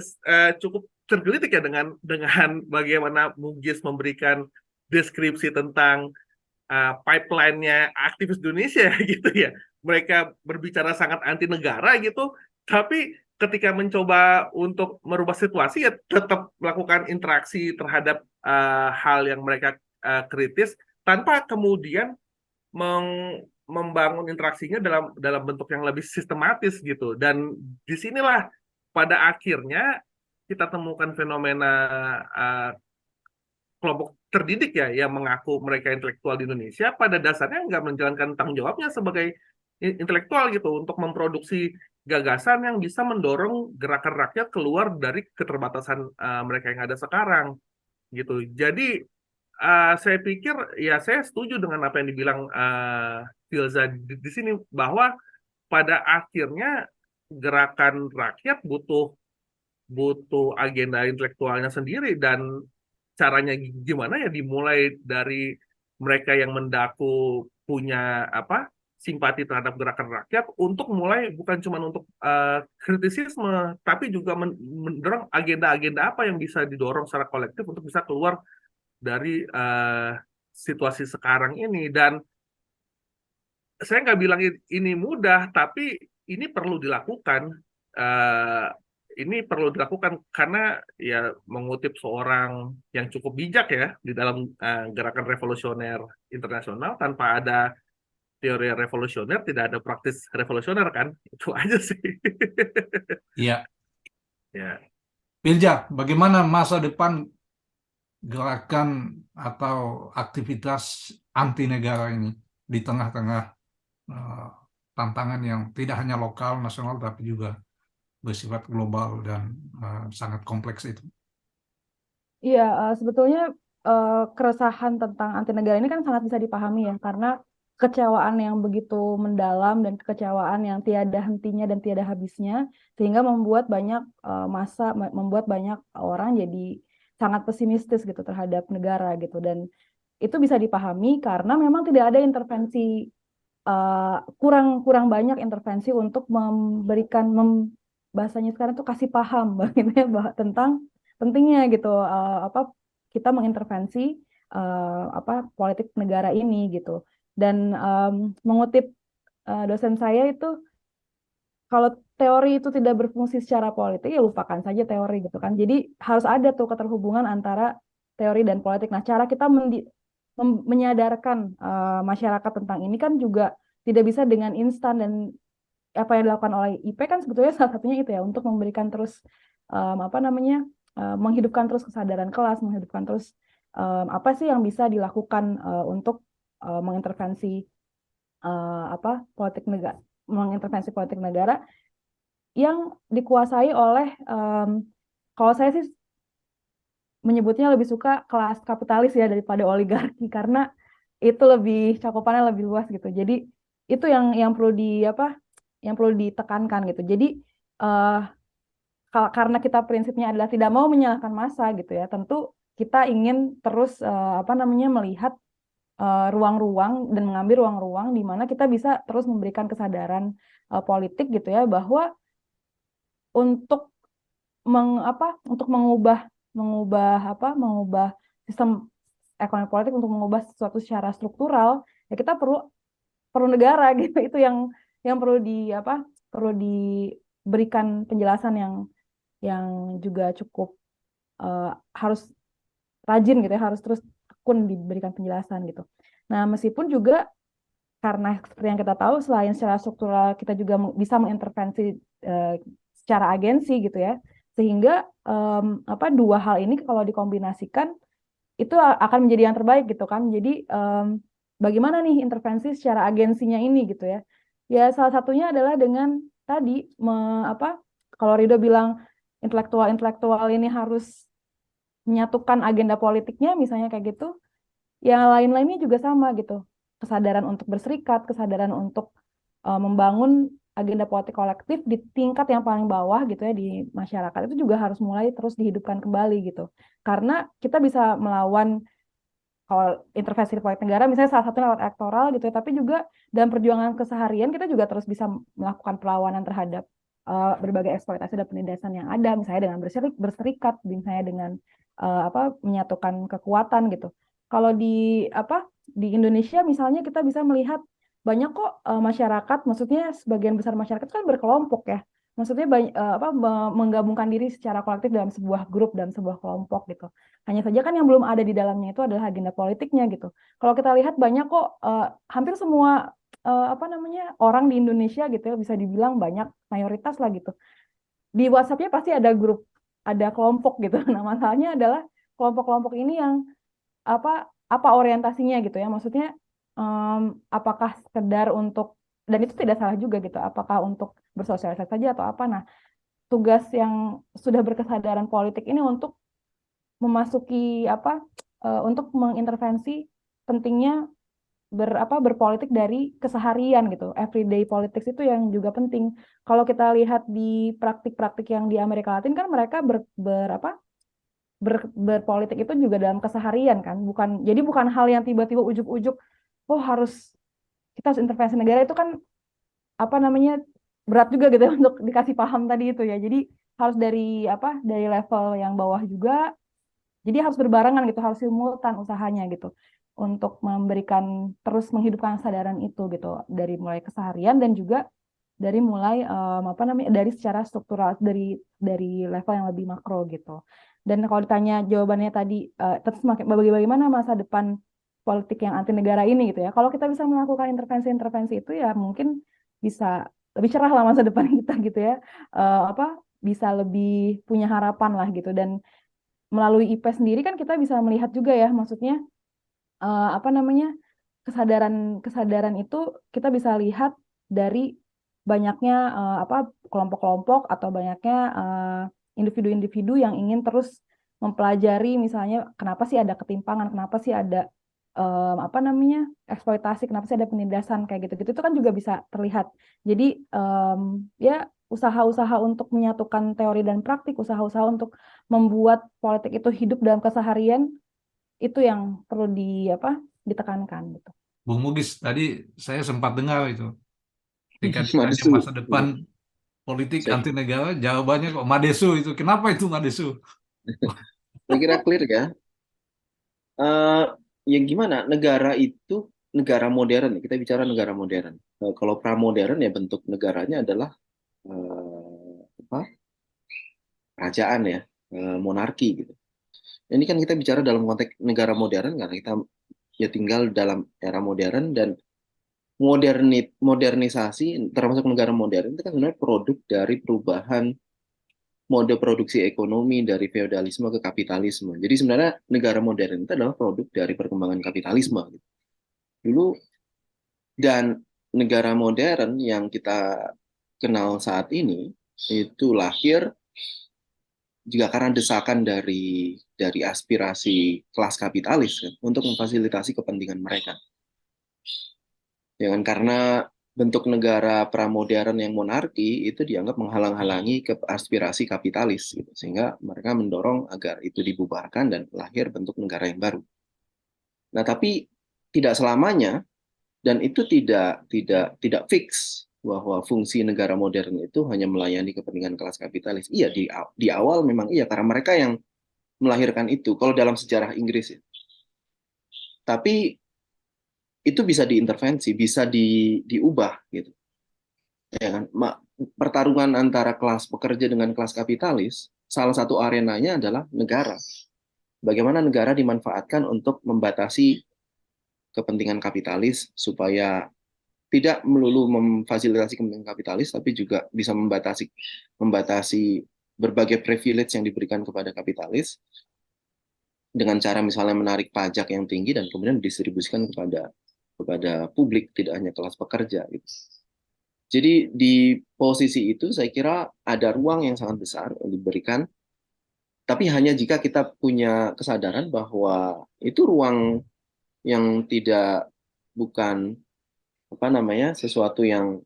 cukup tergelitik ya dengan bagaimana Mugis memberikan deskripsi tentang pipeline-nya aktivis Indonesia gitu ya. Mereka berbicara sangat anti negara gitu, tapi ketika mencoba untuk merubah situasi ya tetap melakukan interaksi terhadap hal yang mereka kritis tanpa kemudian membangun interaksinya dalam bentuk yang lebih sistematis gitu. Dan disinilah pada akhirnya kita temukan fenomena uh, kelompok terdidik ya yang mengaku mereka intelektual di Indonesia pada dasarnya nggak menjalankan tanggung jawabnya sebagai intelektual gitu untuk memproduksi gagasan yang bisa mendorong gerakan rakyat keluar dari keterbatasan mereka yang ada sekarang gitu. Jadi saya pikir ya saya setuju dengan apa yang dibilang Filza di sini, bahwa pada akhirnya gerakan rakyat butuh butuh agenda intelektualnya sendiri, dan caranya gimana ya dimulai dari mereka yang mendaku punya apa simpati terhadap gerakan rakyat untuk mulai bukan cuma untuk kritisisme, tapi juga mendorong agenda-agenda apa yang bisa didorong secara kolektif untuk bisa keluar dari situasi sekarang ini. Dan saya nggak bilang ini mudah, tapi ini perlu dilakukan. Eh, ini perlu dilakukan karena ya mengutip seorang yang cukup bijak ya di dalam gerakan revolusioner internasional, tanpa ada teori revolusioner tidak ada praktis revolusioner kan. Itu aja sih. Iya. Ya. Pilja, bagaimana masa depan gerakan atau aktivitas anti negara ini di tengah-tengah tantangan yang tidak hanya lokal, nasional, tapi juga bersifat global dan sangat kompleks itu? Iya, sebetulnya keresahan tentang anti negara ini kan sangat bisa dipahami ya, karena kekecewaan yang begitu mendalam dan kekecewaan yang tiada hentinya dan tiada habisnya, sehingga membuat banyak membuat banyak orang jadi sangat pesimistis gitu terhadap negara gitu. Dan itu bisa dipahami karena memang tidak ada intervensi, kurang banyak intervensi untuk memberikan bahasanya sekarang tuh kasih paham tentang pentingnya gitu apa kita mengintervensi apa politik negara ini gitu. Dan mengutip dosen saya itu, kalau teori itu tidak berfungsi secara politik ya lupakan saja teori gitu kan. Jadi harus ada tuh keterhubungan antara teori dan politik. Nah, cara kita menyadarkan masyarakat tentang ini kan juga tidak bisa dengan instan. Dan apa yang dilakukan oleh IP kan sebetulnya salah satunya itu ya, untuk memberikan terus apa namanya menghidupkan terus kesadaran kelas, menghidupkan terus apa sih yang bisa dilakukan untuk mengintervensi apa mengintervensi politik negara yang dikuasai oleh kalau saya sih menyebutnya lebih suka kelas kapitalis ya daripada oligarki, karena itu lebih cakupannya lebih luas gitu. Jadi itu yang perlu yang perlu ditekankan gitu. Jadi karena kita prinsipnya adalah tidak mau menyalahkan massa gitu ya, tentu kita ingin terus melihat ruang-ruang dan mengambil ruang-ruang di mana kita bisa terus memberikan kesadaran politik gitu ya, bahwa untuk mengubah sistem ekonomi politik untuk mengubah sesuatu secara struktural, ya kita perlu negara gitu. Itu yang perlu diberikan penjelasan yang juga cukup harus rajin gitu ya, harus terus tekun diberikan penjelasan gitu. Nah, meskipun juga karena seperti yang kita tahu, selain secara struktural kita juga bisa mengintervensi secara agensi gitu ya, sehingga dua hal ini kalau dikombinasikan itu akan menjadi yang terbaik gitu kan. Jadi bagaimana nih intervensi secara agensinya ini gitu ya? Ya salah satunya adalah dengan tadi kalau Rido bilang intelektual ini harus menyatukan agenda politiknya misalnya kayak gitu, ya lain-lainnya juga sama gitu. Kesadaran untuk berserikat, kesadaran untuk membangun agenda politik kolektif di tingkat yang paling bawah gitu ya di masyarakat itu juga harus mulai terus dihidupkan kembali gitu. Karena kita bisa melawan kalau intervensi di politik negara misalnya salah satunya lewat elektoral gitu ya, tapi juga dalam perjuangan keseharian kita juga terus bisa melakukan perlawanan terhadap berbagai eksploitasi dan penindasan yang ada, misalnya dengan berserikat, misalnya dengan menyatukan kekuatan gitu. Kalau di Indonesia misalnya kita bisa melihat banyak kok masyarakat, maksudnya sebagian besar masyarakat kan berkelompok ya. Maksudnya menggabungkan diri secara kolektif dalam sebuah grup, dalam sebuah kelompok gitu. Hanya saja kan yang belum ada di dalamnya itu adalah agenda politiknya gitu. Kalau kita lihat banyak kok hampir semua orang di Indonesia gitu ya, bisa dibilang banyak, mayoritas lah gitu. Di WhatsApp-nya pasti ada grup, ada kelompok gitu. Nah, masalahnya adalah kelompok-kelompok ini yang apa orientasinya gitu ya. Maksudnya apakah sekedar untuk, dan itu tidak salah juga gitu, apakah untuk bersosialisasi saja atau apa. Nah, tugas yang sudah berkesadaran politik ini untuk memasuki untuk mengintervensi pentingnya berpolitik dari keseharian gitu. Everyday politics itu yang juga penting. Kalau kita lihat di praktik-praktik yang di Amerika Latin kan mereka berpolitik itu juga dalam keseharian kan. Jadi bukan hal yang tiba-tiba ujuk-ujuk kita harus intervensi negara, itu kan berat juga gitu ya untuk dikasih paham tadi itu ya. Jadi harus dari level yang bawah juga. Jadi harus berbarengan gitu, harus simultan usahanya gitu untuk terus menghidupkan kesadaran itu gitu, dari mulai keseharian dan juga dari mulai dari secara struktural, dari level yang lebih makro gitu. Dan kalau ditanya jawabannya tadi terus bagaimana masa depan politik yang anti negara ini gitu ya. Kalau kita bisa melakukan intervensi-intervensi itu ya mungkin bisa lebih cerah lah masa depan kita gitu ya. Bisa lebih punya harapan lah gitu. Dan melalui IP sendiri kan kita bisa melihat juga ya, maksudnya kesadaran itu kita bisa lihat dari banyaknya kelompok-kelompok atau banyaknya individu-individu yang ingin terus mempelajari misalnya kenapa sih ada ketimpangan, kenapa sih ada eksploitasi, kenapa sih ada penindasan kayak gitu-gitu, itu kan juga bisa terlihat. Jadi ya usaha-usaha untuk menyatukan teori dan praktik, usaha-usaha untuk membuat politik itu hidup dalam keseharian, itu yang perlu ditekankan gitu. Bung Mugis, tadi saya sempat dengar itu. Ketika ditanya Madesu. masa depan politik Saya, anti negara, jawabannya kok Madesu itu. Kenapa itu Madesu? saya kira clear ya. Ya gimana? Negara itu negara modern. Kita bicara negara modern. Kalau pramodern ya bentuk negaranya adalah kerajaan ya, monarki gitu. Ini kan kita bicara dalam konteks negara modern karena kita ya tinggal dalam era modern, dan modernisasi termasuk negara modern itu kan sebenarnya produk dari perubahan mode produksi ekonomi dari feodalisme ke kapitalisme. Jadi sebenarnya negara modern itu adalah produk dari perkembangan kapitalisme gitu. Dulu, dan negara modern yang kita kenal saat ini itu lahir juga karena desakan dari aspirasi kelas kapitalis kan, untuk memfasilitasi kepentingan mereka. Jangan karena bentuk negara pramodern yang monarki itu dianggap menghalang-halangi ke aspirasi kapitalis gitu. Sehingga mereka mendorong agar itu dibubarkan dan lahir bentuk negara yang baru. Nah, tapi tidak selamanya, dan itu tidak fix bahwa fungsi negara modern itu hanya melayani kepentingan kelas kapitalis. Iya, di awal memang iya, karena mereka yang melahirkan itu. Kalau dalam sejarah Inggris ya, Tapi itu bisa diintervensi, bisa diubah gitu. Ya kan? Pertarungan antara kelas pekerja dengan kelas kapitalis, salah satu arenanya adalah negara. Bagaimana negara dimanfaatkan untuk membatasi kepentingan kapitalis supaya tidak melulu memfasilitasi kepentingan kapitalis, tapi juga bisa membatasi berbagai privilege yang diberikan kepada kapitalis dengan cara misalnya menarik pajak yang tinggi dan kemudian didistribusikan kepada publik, tidak hanya kelas pekerja gitu. Jadi di posisi itu saya kira ada ruang yang sangat besar yang diberikan, tapi hanya jika kita punya kesadaran bahwa itu ruang yang bukan sesuatu yang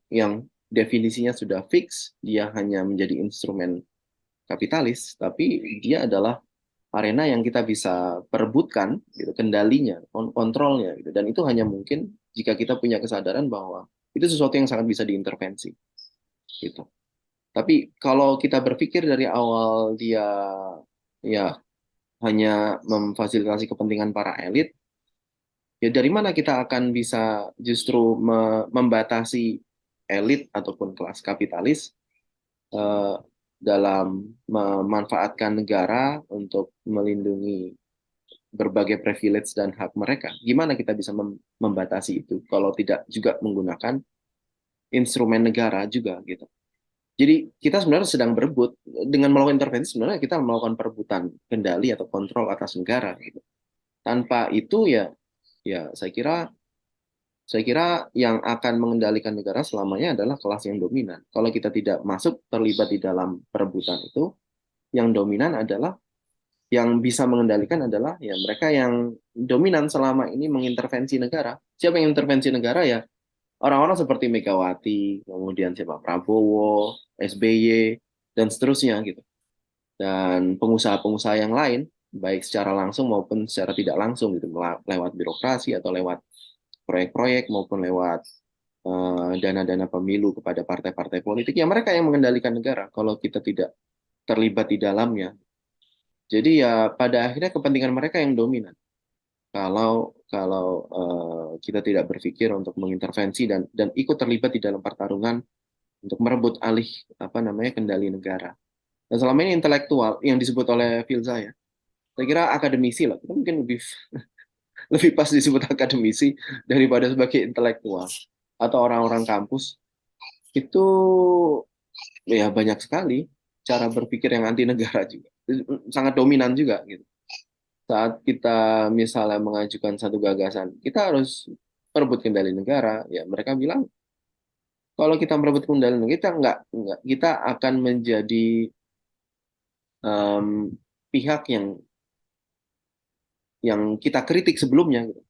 definisinya sudah fix, dia hanya menjadi instrumen kapitalis, tapi dia adalah arena yang kita bisa perebutkan gitu, kendalinya, kontrolnya gitu. Dan itu hanya mungkin jika kita punya kesadaran bahwa itu sesuatu yang sangat bisa diintervensi gitu. Tapi kalau kita berpikir dari awal dia ya hanya memfasilitasi kepentingan para elit, ya dari mana kita akan bisa justru membatasi elit ataupun kelas kapitalis eh, dalam memanfaatkan negara untuk melindungi berbagai privilege dan hak mereka. Gimana kita bisa membatasi itu kalau tidak juga menggunakan instrumen negara juga gitu. Jadi kita sebenarnya sedang berebut dengan melakukan intervensi, sebenarnya kita melakukan perebutan kendali atau kontrol atas negara gitu. Tanpa itu ya saya kira yang akan mengendalikan negara selamanya adalah kelas yang dominan. Kalau kita tidak masuk terlibat di dalam perebutan itu, yang dominan adalah yang bisa mengendalikan adalah ya mereka yang dominan selama ini mengintervensi negara. Siapa yang intervensi negara ya? Orang-orang seperti Megawati, kemudian siapa Prabowo, SBY, dan seterusnya gitu. Dan pengusaha-pengusaha yang lain, baik secara langsung maupun secara tidak langsung gitu, lewat birokrasi atau lewat proyek-proyek maupun lewat dana-dana pemilu kepada partai-partai politik, ya mereka yang mengendalikan negara kalau kita tidak terlibat di dalamnya. Jadi ya pada akhirnya kepentingan mereka yang dominan. Kalau kita tidak berpikir untuk mengintervensi dan ikut terlibat di dalam pertarungan untuk merebut alih kendali negara. Dan selama ini intelektual yang disebut oleh Filza ya, saya kira akademisi lah, itu mungkin lebih lebih pas disebut akademisi daripada sebagai intelektual atau orang-orang kampus. Itu ya banyak sekali cara berpikir yang anti negara juga, sangat dominan juga gitu. Saat kita misalnya mengajukan satu gagasan, kita harus merebut kendali negara, ya mereka bilang kalau kita merebut kendali negara, kita akan menjadi pihak yang kita kritik sebelumnya gitu.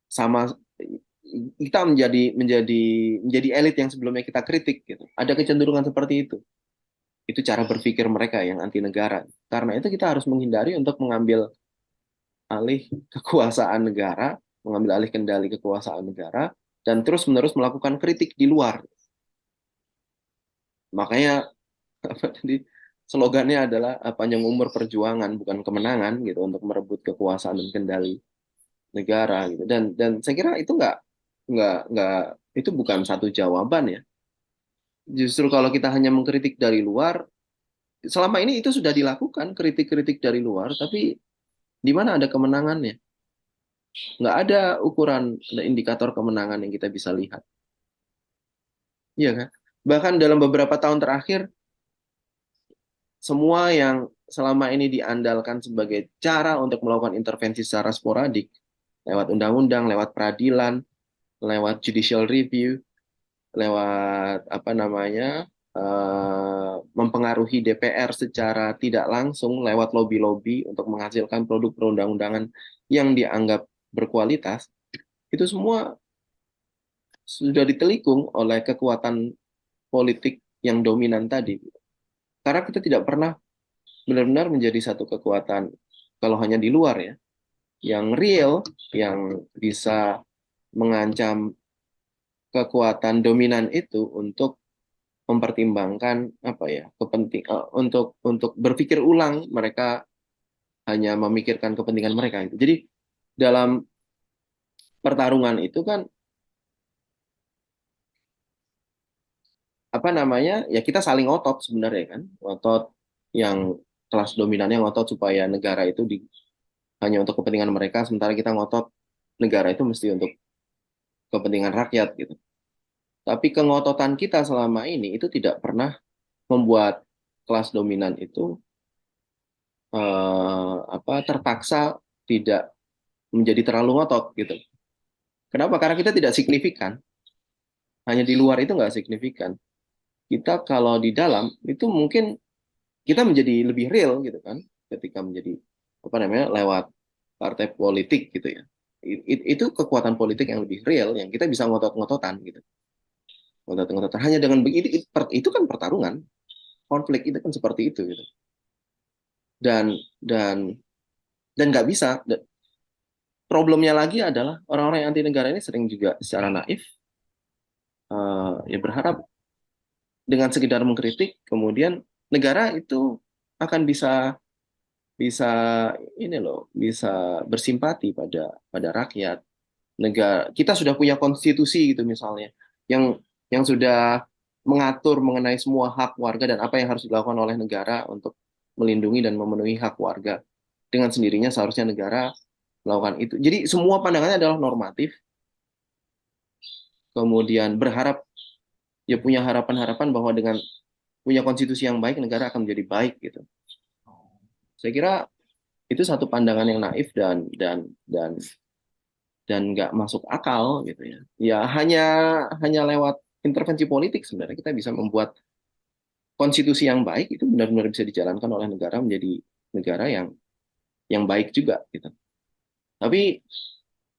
Sama kita menjadi elit yang sebelumnya kita kritik gitu. Ada kecenderungan seperti itu. Itu cara berpikir mereka yang anti negara. Karena itu kita harus menghindari untuk mengambil alih kekuasaan negara, mengambil alih kendali kekuasaan negara, dan terus-menerus melakukan kritik di luar. Makanya tadi slogannya adalah panjang umur perjuangan bukan kemenangan gitu untuk merebut kekuasaan dan kendali negara gitu. Dan saya kira itu nggak itu bukan satu jawaban ya. Justru kalau kita hanya mengkritik dari luar, selama ini itu sudah dilakukan kritik-kritik dari luar, tapi di mana ada kemenangannya? Nggak ada ukuran, ada indikator kemenangan yang kita bisa lihat. Iya kan? Bahkan dalam beberapa tahun terakhir, semua yang selama ini diandalkan sebagai cara untuk melakukan intervensi secara sporadik, lewat undang-undang, lewat peradilan, lewat judicial review, lewat mempengaruhi DPR secara tidak langsung, lewat lobby-lobby untuk menghasilkan produk perundang-undangan yang dianggap berkualitas, itu semua sudah ditelikung oleh kekuatan politik yang dominan tadi. Karena kita tidak pernah benar-benar menjadi satu kekuatan, kalau hanya di luar ya, yang real, yang bisa mengancam kekuatan dominan itu untuk mempertimbangkan untuk berpikir ulang. Mereka hanya memikirkan kepentingan mereka itu. Jadi dalam pertarungan itu kan apa namanya, ya kita saling ngotot sebenarnya kan, ngotot yang kelas dominannya ngotot supaya negara itu hanya untuk kepentingan mereka, sementara kita ngotot negara itu mesti untuk kepentingan rakyat gitu. Tapi kengototan kita selama ini itu tidak pernah membuat kelas dominan itu terpaksa tidak menjadi terlalu ngotot gitu. Kenapa? Karena kita tidak signifikan. Hanya di luar itu nggak signifikan. Kita kalau di dalam itu mungkin kita menjadi lebih real gitu kan, ketika menjadi apa namanya lewat partai politik gitu ya. Itu kekuatan politik yang lebih real yang kita bisa ngotot-ngototan gitu. Ngotot-ngototan hanya dengan begitu itu kan pertarungan, konflik itu kan seperti itu gitu. Dan dan dan nggak bisa. Problemnya lagi adalah orang-orang yang anti negara ini sering juga secara naif ya berharap dengan sekedar mengkritik kemudian negara itu akan bisa bisa bisa bersimpati pada rakyat. Negara kita sudah punya konstitusi gitu misalnya yang sudah mengatur mengenai semua hak warga dan apa yang harus dilakukan oleh negara untuk melindungi dan memenuhi hak warga. Dengan sendirinya seharusnya negara melakukan itu. Jadi semua pandangannya adalah normatif, kemudian berharap ya punya harapan-harapan bahwa dengan punya konstitusi yang baik negara akan menjadi baik gitu. Saya kira itu satu pandangan yang naif dan nggak masuk akal gitu ya. Ya hanya lewat intervensi politik sebenarnya kita bisa membuat konstitusi yang baik itu benar-benar bisa dijalankan oleh negara menjadi negara yang baik juga gitu. Tapi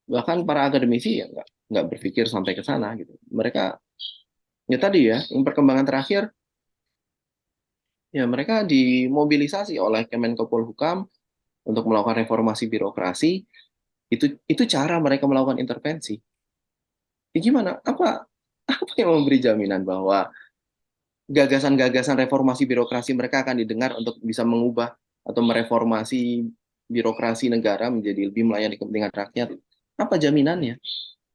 bahkan para akademisi ya nggak berpikir sampai ke sana gitu. Mereka ya tadi ya, yang perkembangan terakhir ya mereka dimobilisasi oleh Kemenko Polhukam untuk melakukan reformasi birokrasi. Itu cara mereka melakukan intervensi. Ya gimana? Apa yang memberi jaminan bahwa gagasan-gagasan reformasi birokrasi mereka akan didengar untuk bisa mengubah atau mereformasi birokrasi negara menjadi lebih melayani kepentingan rakyat? Apa jaminannya?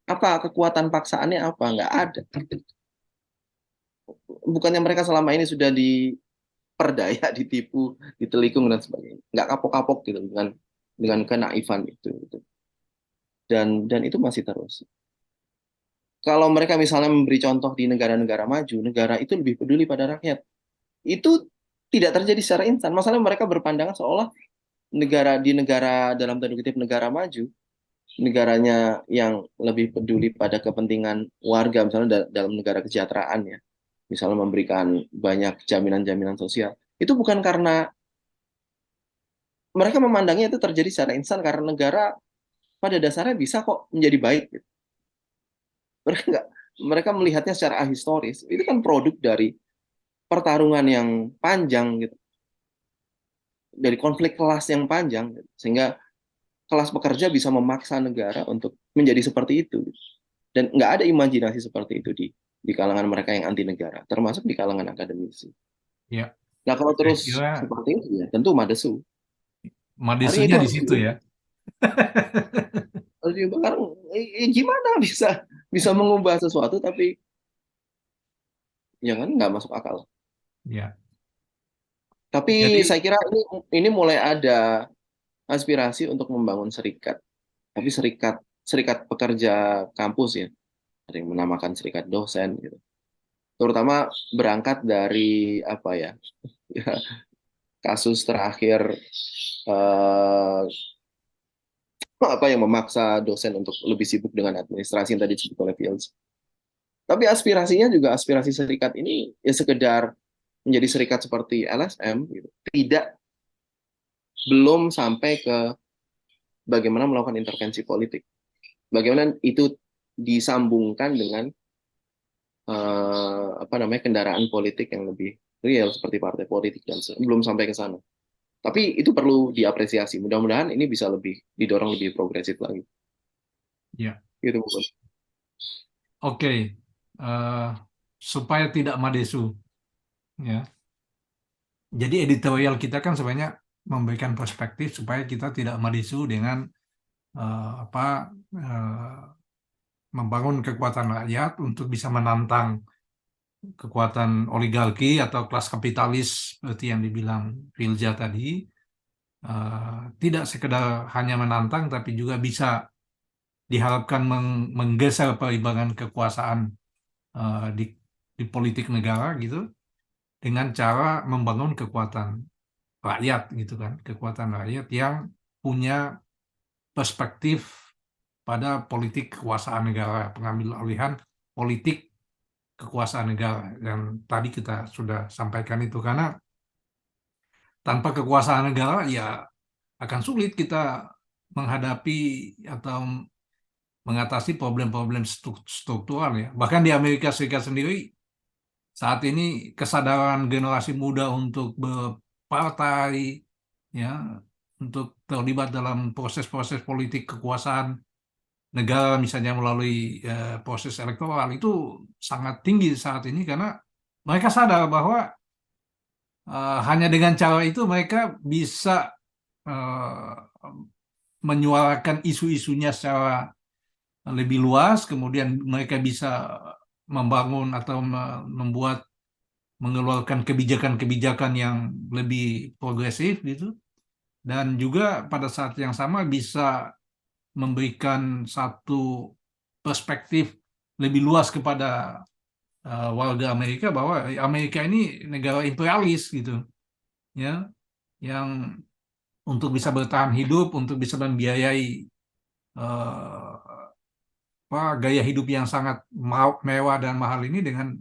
Apa kekuatan paksaannya? Apa? Nggak ada. Bukannya mereka selama ini sudah diperdaya, ditipu, ditelikung dan sebagainya. Nggak kapok-kapok gitu dengan kenaifan itu. Gitu. Dan itu masih terus. Kalau mereka misalnya memberi contoh di negara-negara maju, negara itu lebih peduli pada rakyat. Itu tidak terjadi secara instan. Masalahnya mereka berpandangan seolah negara dalam tanda kutip negara maju, negaranya yang lebih peduli pada kepentingan warga, misalnya dalam negara kesejahteraan ya, misalnya memberikan banyak jaminan-jaminan sosial. Itu bukan karena mereka memandangnya itu terjadi secara instan karena negara pada dasarnya bisa kok menjadi baik. Gitu. Mereka melihatnya secara ahistoris. Itu kan produk dari pertarungan yang panjang gitu, dari konflik kelas yang panjang, gitu. Sehingga kelas pekerja bisa memaksa negara untuk menjadi seperti itu. Gitu. Dan nggak ada imajinasi seperti itu di kalangan mereka yang anti negara, termasuk di kalangan akademisi. Ya, Nah kalau saya terus kira seperti itu ya tentu madesu. Hari itu madesunya di harus situ ya. dibakar. Gimana bisa mengubah sesuatu tapi ya kan nggak masuk akal. Ya. Tapi Jadi saya kira ini mulai ada aspirasi untuk membangun serikat. Tapi serikat pekerja kampus ya, ada yang menamakan serikat dosen gitu. Terutama berangkat dari apa ya, kasus terakhir eh, apa yang memaksa dosen untuk lebih sibuk dengan administrasi yang tadi disebut oleh Fields. Tapi aspirasinya juga aspirasi serikat ini ya sekedar menjadi serikat seperti LSM gitu. Belum sampai ke bagaimana melakukan intervensi politik. Bagaimana itu disambungkan dengan kendaraan politik yang lebih real seperti partai politik dan belum sampai ke sana. Tapi itu perlu diapresiasi. Mudah-mudahan ini bisa lebih didorong lebih progresif lagi. ya. Gitu bukan? Oke. Supaya tidak madesu ya. Jadi editorial kita kan sebenarnya memberikan perspektif supaya kita tidak madesu dengan membangun kekuatan rakyat untuk bisa menantang kekuatan oligarki atau kelas kapitalis seperti yang dibilang Filja tadi. Tidak sekedar hanya menantang, tapi juga bisa diharapkan menggeser perimbangan kekuasaan di politik negara gitu, dengan cara membangun kekuatan rakyat gitu kan, kekuatan rakyat yang punya perspektif pada politik kekuasaan negara, pengambil alihan politik kekuasaan negara. Dan tadi kita sudah sampaikan itu, karena tanpa kekuasaan negara ya akan sulit kita menghadapi atau mengatasi problem-problem struktural ya. Bahkan di Amerika Serikat sendiri saat ini kesadaran generasi muda untuk berpartai ya, untuk terlibat dalam proses-proses politik kekuasaan negara misalnya melalui proses elektoral itu sangat tinggi saat ini, karena mereka sadar bahwa hanya dengan cara itu mereka bisa eh, menyuarakan isu-isunya secara lebih luas, kemudian mereka bisa membangun atau membuat mengeluarkan kebijakan-kebijakan yang lebih progresif gitu, dan juga pada saat yang sama bisa memberikan satu perspektif lebih luas kepada warga Amerika bahwa Amerika ini negara imperialis gitu ya, yang untuk bisa bertahan hidup, untuk bisa membiayai gaya hidup yang sangat mewah dan mahal ini dengan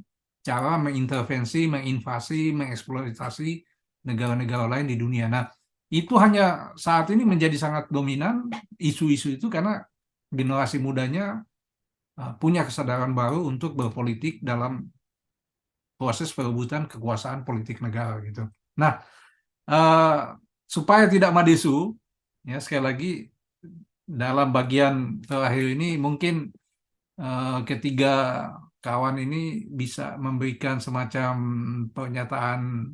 cara mengintervensi, menginvasi, mengeksploitasi negara-negara lain di dunia. Nah, itu hanya saat ini menjadi sangat dominan isu-isu itu karena generasi mudanya punya kesadaran baru untuk berpolitik dalam proses perebutan kekuasaan politik negara gitu. Nah, eh, supaya tidak madisu, ya sekali lagi dalam bagian terakhir ini mungkin ketiga kawan ini bisa memberikan semacam pernyataan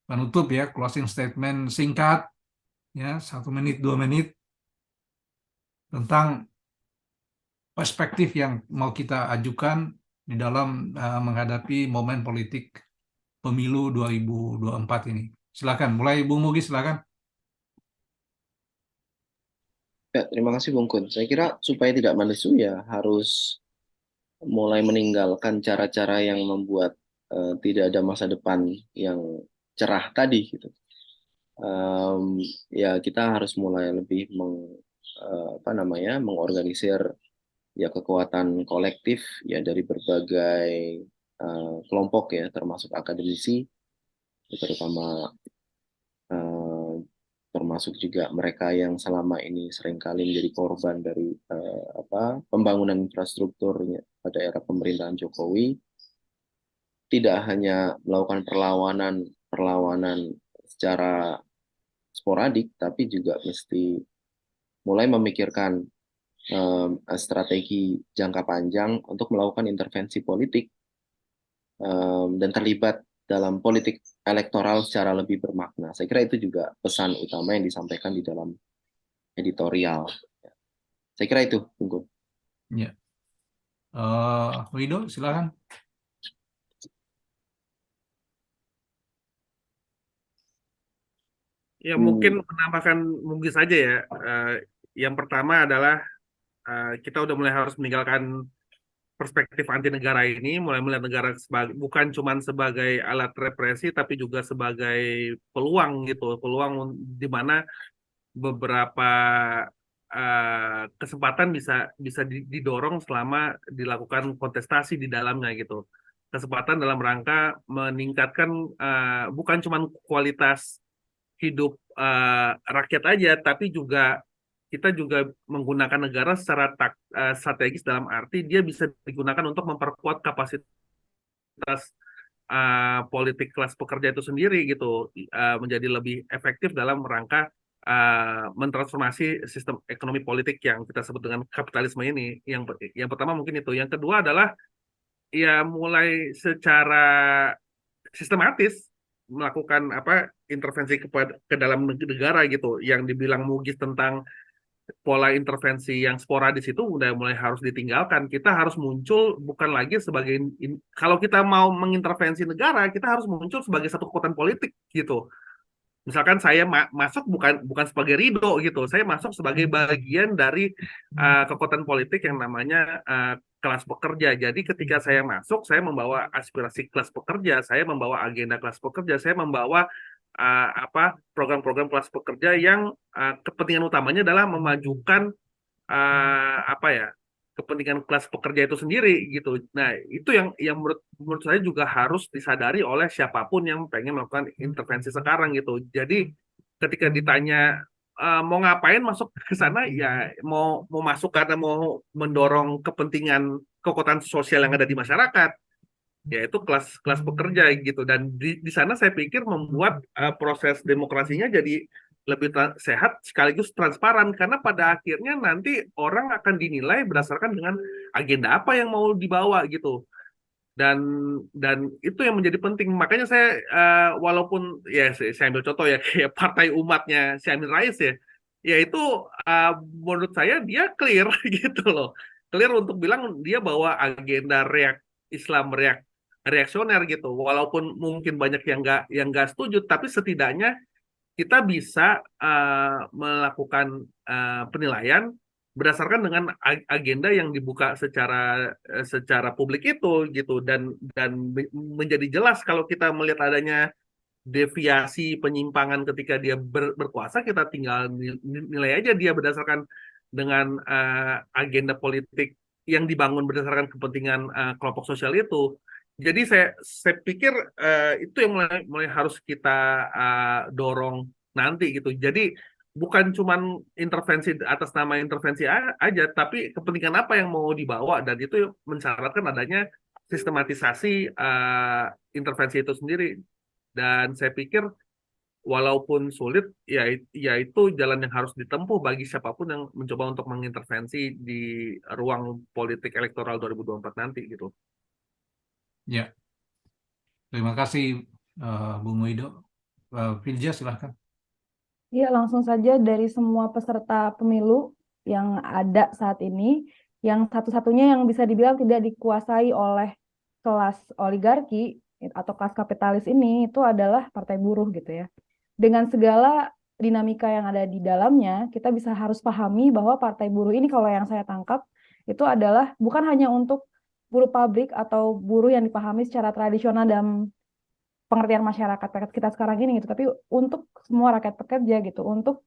penutup ya, closing statement singkat ya, 1 menit 2 menit, tentang perspektif yang mau kita ajukan di dalam menghadapi momen politik pemilu 2024 ini. Silakan, mulai Bung Mugi, silakan. Ya, terima kasih Bung Kun. Saya kira supaya tidak malesu ya harus mulai meninggalkan cara-cara yang membuat tidak ada masa depan yang cerah tadi gitu. Ya kita harus mulai lebih mengorganisir ya kekuatan kolektif ya dari berbagai kelompok ya, termasuk akademisi, terutama termasuk juga mereka yang selama ini seringkali menjadi korban dari pembangunan infrastrukturnya pada era pemerintahan Jokowi, tidak hanya melakukan perlawanan secara sporadik, tapi juga mesti mulai memikirkan strategi jangka panjang untuk melakukan intervensi politik dan terlibat dalam politik elektoral secara lebih bermakna. Saya kira itu juga pesan utama yang disampaikan di dalam editorial. Saya kira itu, Bung. Ya. Wido, silakan. Ya mungkin menambahkan mungkin saja ya. Yang pertama adalah kita udah mulai harus meninggalkan perspektif anti negara ini, mulai melihat negara bukan cuma sebagai alat represi, tapi juga sebagai peluang gitu, peluang di mana beberapa kesempatan bisa didorong selama dilakukan kontestasi di dalamnya gitu. Kesempatan dalam rangka meningkatkan bukan cuma kualitas hidup rakyat aja, tapi juga kita juga menggunakan negara secara strategis dalam arti dia bisa digunakan untuk memperkuat kapasitas politik kelas pekerja itu sendiri gitu, menjadi lebih efektif dalam rangka mentransformasi sistem ekonomi politik yang kita sebut dengan kapitalisme ini. Yang pertama mungkin itu. Yang kedua adalah ya mulai secara sistematis melakukan intervensi ke dalam negara gitu, yang dibilang Mugis tentang pola intervensi yang sporadis itu udah mulai harus ditinggalkan. Kita harus muncul bukan lagi sebagai kalau kita mau mengintervensi negara, kita harus muncul sebagai satu kekuatan politik gitu. Misalkan saya masuk bukan sebagai Ridho gitu, saya masuk sebagai bagian dari kekuatan politik yang namanya kelas pekerja. Jadi ketika saya masuk, saya membawa aspirasi kelas pekerja, saya membawa agenda kelas pekerja, saya membawa program-program kelas pekerja yang kepentingan utamanya adalah memajukan apa ya kepentingan kelas pekerja itu sendiri gitu. Nah, itu yang menurut saya juga harus disadari oleh siapapun yang pengen melakukan intervensi sekarang gitu. Jadi ketika ditanya mau ngapain masuk ke sana, ya mau masuk karena mau mendorong kepentingan kekuatan sosial yang ada di masyarakat, yaitu kelas pekerja gitu. Dan di sana saya pikir membuat proses demokrasinya jadi lebih sehat sekaligus transparan, karena pada akhirnya nanti orang akan dinilai berdasarkan dengan agenda apa yang mau dibawa gitu. Dan itu yang menjadi penting. Makanya saya walaupun ya saya ambil contoh ya kayak Partai Umatnya si Amin Rais ya itu menurut saya dia clear gitu loh. Clear untuk bilang dia bawa agenda Islam reaksioner gitu. Walaupun mungkin banyak yang nggak setuju, tapi setidaknya kita bisa melakukan penilaian berdasarkan dengan agenda yang dibuka secara publik itu gitu. Dan menjadi jelas kalau kita melihat adanya deviasi penyimpangan ketika dia berkuasa, kita tinggal nilai aja dia berdasarkan dengan agenda politik yang dibangun berdasarkan kepentingan kelompok sosial itu. Jadi saya pikir itu yang mulai harus kita dorong nanti gitu. Jadi bukan cuman intervensi atas nama intervensi aja, tapi kepentingan apa yang mau dibawa, dan itu mensyaratkan adanya sistematisasi intervensi itu sendiri. Dan saya pikir walaupun sulit, ya itu jalan yang harus ditempuh bagi siapapun yang mencoba untuk mengintervensi di ruang politik elektoral 2024 nanti gitu. Ya, terima kasih Bung Wido. Filja silahkan. Iya, langsung saja dari semua peserta pemilu yang ada saat ini, yang satu-satunya yang bisa dibilang tidak dikuasai oleh kelas oligarki atau kelas kapitalis ini itu adalah Partai Buruh gitu ya. Dengan segala dinamika yang ada di dalamnya, kita bisa harus pahami bahwa Partai Buruh ini kalau yang saya tangkap itu adalah bukan hanya untuk buruh pabrik atau buruh yang dipahami secara tradisional dalam pengertian masyarakat kita sekarang ini gitu, tapi untuk semua rakyat pekerja gitu, untuk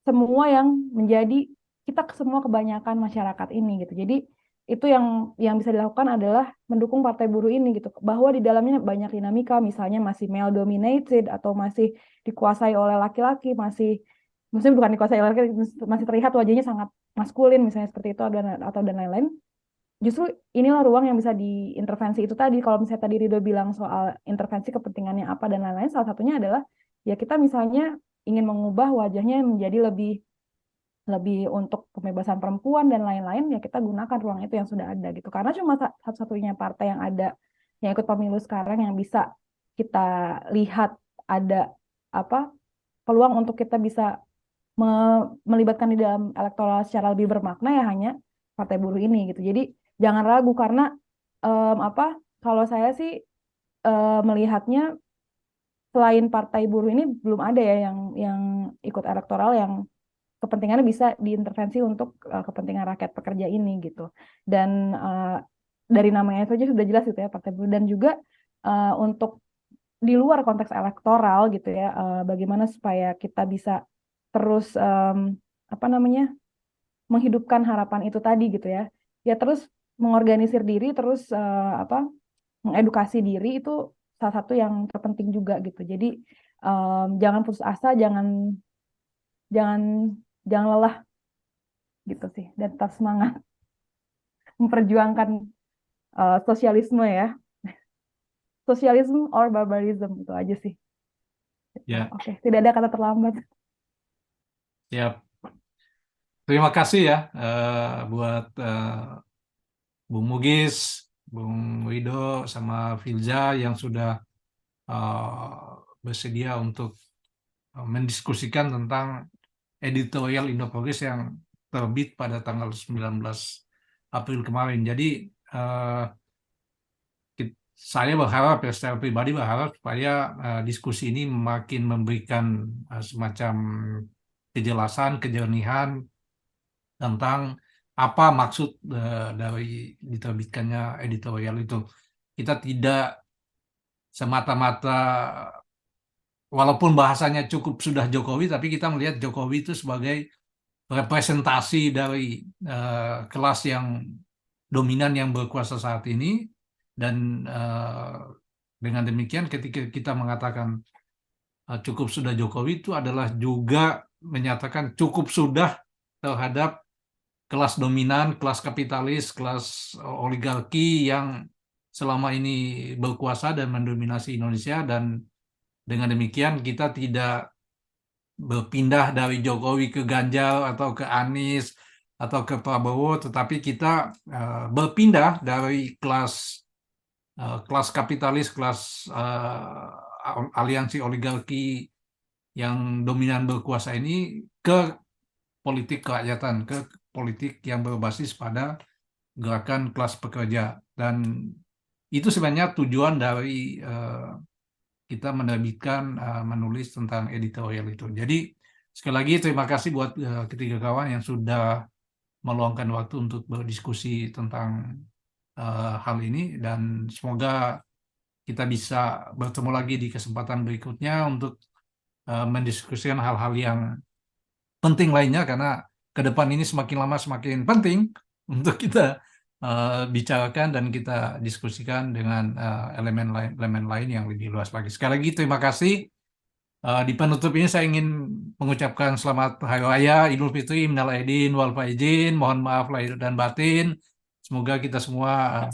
semua yang menjadi kita semua kebanyakan masyarakat ini gitu. Jadi itu yang bisa dilakukan adalah mendukung Partai Buruh ini gitu, bahwa di dalamnya banyak dinamika, misalnya masih male dominated atau masih dikuasai oleh laki-laki, maksudnya bukan dikuasai oleh laki-laki, masih terlihat wajahnya sangat maskulin misalnya seperti itu atau dan lain-lain. Justru inilah ruang yang bisa diintervensi itu tadi. Kalau misalnya tadi Rido bilang soal intervensi kepentingannya apa dan lain-lain, salah satunya adalah ya kita misalnya ingin mengubah wajahnya menjadi lebih untuk kebebasan perempuan dan lain-lain, ya kita gunakan ruang itu yang sudah ada gitu. Karena cuma satu-satunya partai yang ada yang ikut pemilu sekarang yang bisa kita lihat ada peluang untuk kita bisa melibatkan di dalam elektoral secara lebih bermakna ya hanya Partai Buruh ini gitu. Jadi jangan ragu karena kalau saya sih melihatnya selain Partai Buruh ini belum ada ya yang ikut elektoral yang kepentingannya bisa diintervensi untuk kepentingan rakyat pekerja ini gitu. Dan dari namanya saja sudah jelas gitu ya Partai Buruh, dan juga untuk di luar konteks elektoral gitu ya, bagaimana supaya kita bisa terus menghidupkan harapan itu tadi gitu ya. Ya terus mengorganisir diri, terus mengedukasi diri itu salah satu yang terpenting juga gitu. Jadi jangan putus asa, jangan lelah gitu sih, dan tetap semangat memperjuangkan sosialisme ya. Sosialisme or barbarism itu aja sih. Ya. Oke, tidak ada kata terlambat. Siap. Terima kasih ya buat Bung Mugis, Bung Wido, sama Filja yang sudah bersedia untuk mendiskusikan tentang editorial Indoprogres yang terbit pada tanggal 19 April kemarin. Jadi saya berharap, ya, secara pribadi berharap supaya diskusi ini makin memberikan semacam kejelasan, kejernihan tentang apa maksud dari diterbitkannya editorial itu. Kita tidak semata-mata, walaupun bahasanya cukup sudah Jokowi, tapi kita melihat Jokowi itu sebagai representasi dari kelas yang dominan yang berkuasa saat ini. Dan dengan demikian ketika kita mengatakan cukup sudah Jokowi, itu adalah juga menyatakan cukup sudah terhadap kelas dominan, kelas kapitalis, kelas oligarki yang selama ini berkuasa dan mendominasi Indonesia. Dan dengan demikian kita tidak berpindah dari Jokowi ke Ganjar atau ke Anies atau ke Prabowo, tetapi kita berpindah dari kelas kapitalis, kelas aliansi oligarki yang dominan berkuasa ini ke politik kerakyatan, ke politik yang berbasis pada gerakan kelas pekerja. Dan itu sebenarnya tujuan dari kita menerbitkan, menulis tentang editorial itu. Jadi sekali lagi terima kasih buat ketiga kawan yang sudah meluangkan waktu untuk berdiskusi tentang hal ini, dan semoga kita bisa bertemu lagi di kesempatan berikutnya untuk mendiskusikan hal-hal yang penting lainnya, karena ke depan ini semakin lama semakin penting untuk kita bicarakan dan kita diskusikan dengan elemen lain yang lebih luas lagi. Sekali lagi terima kasih. Di penutup ini saya ingin mengucapkan selamat Hari Raya Idul Fitri, minal aidin wal faizin, mohon maaf lahir dan batin. Semoga kita semua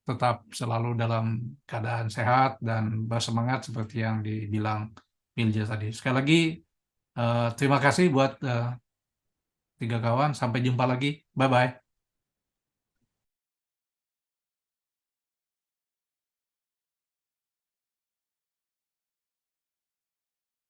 tetap selalu dalam keadaan sehat dan bersemangat seperti yang dibilang Milja tadi. Sekali lagi terima kasih buat tiga kawan. Sampai jumpa lagi. Bye-bye.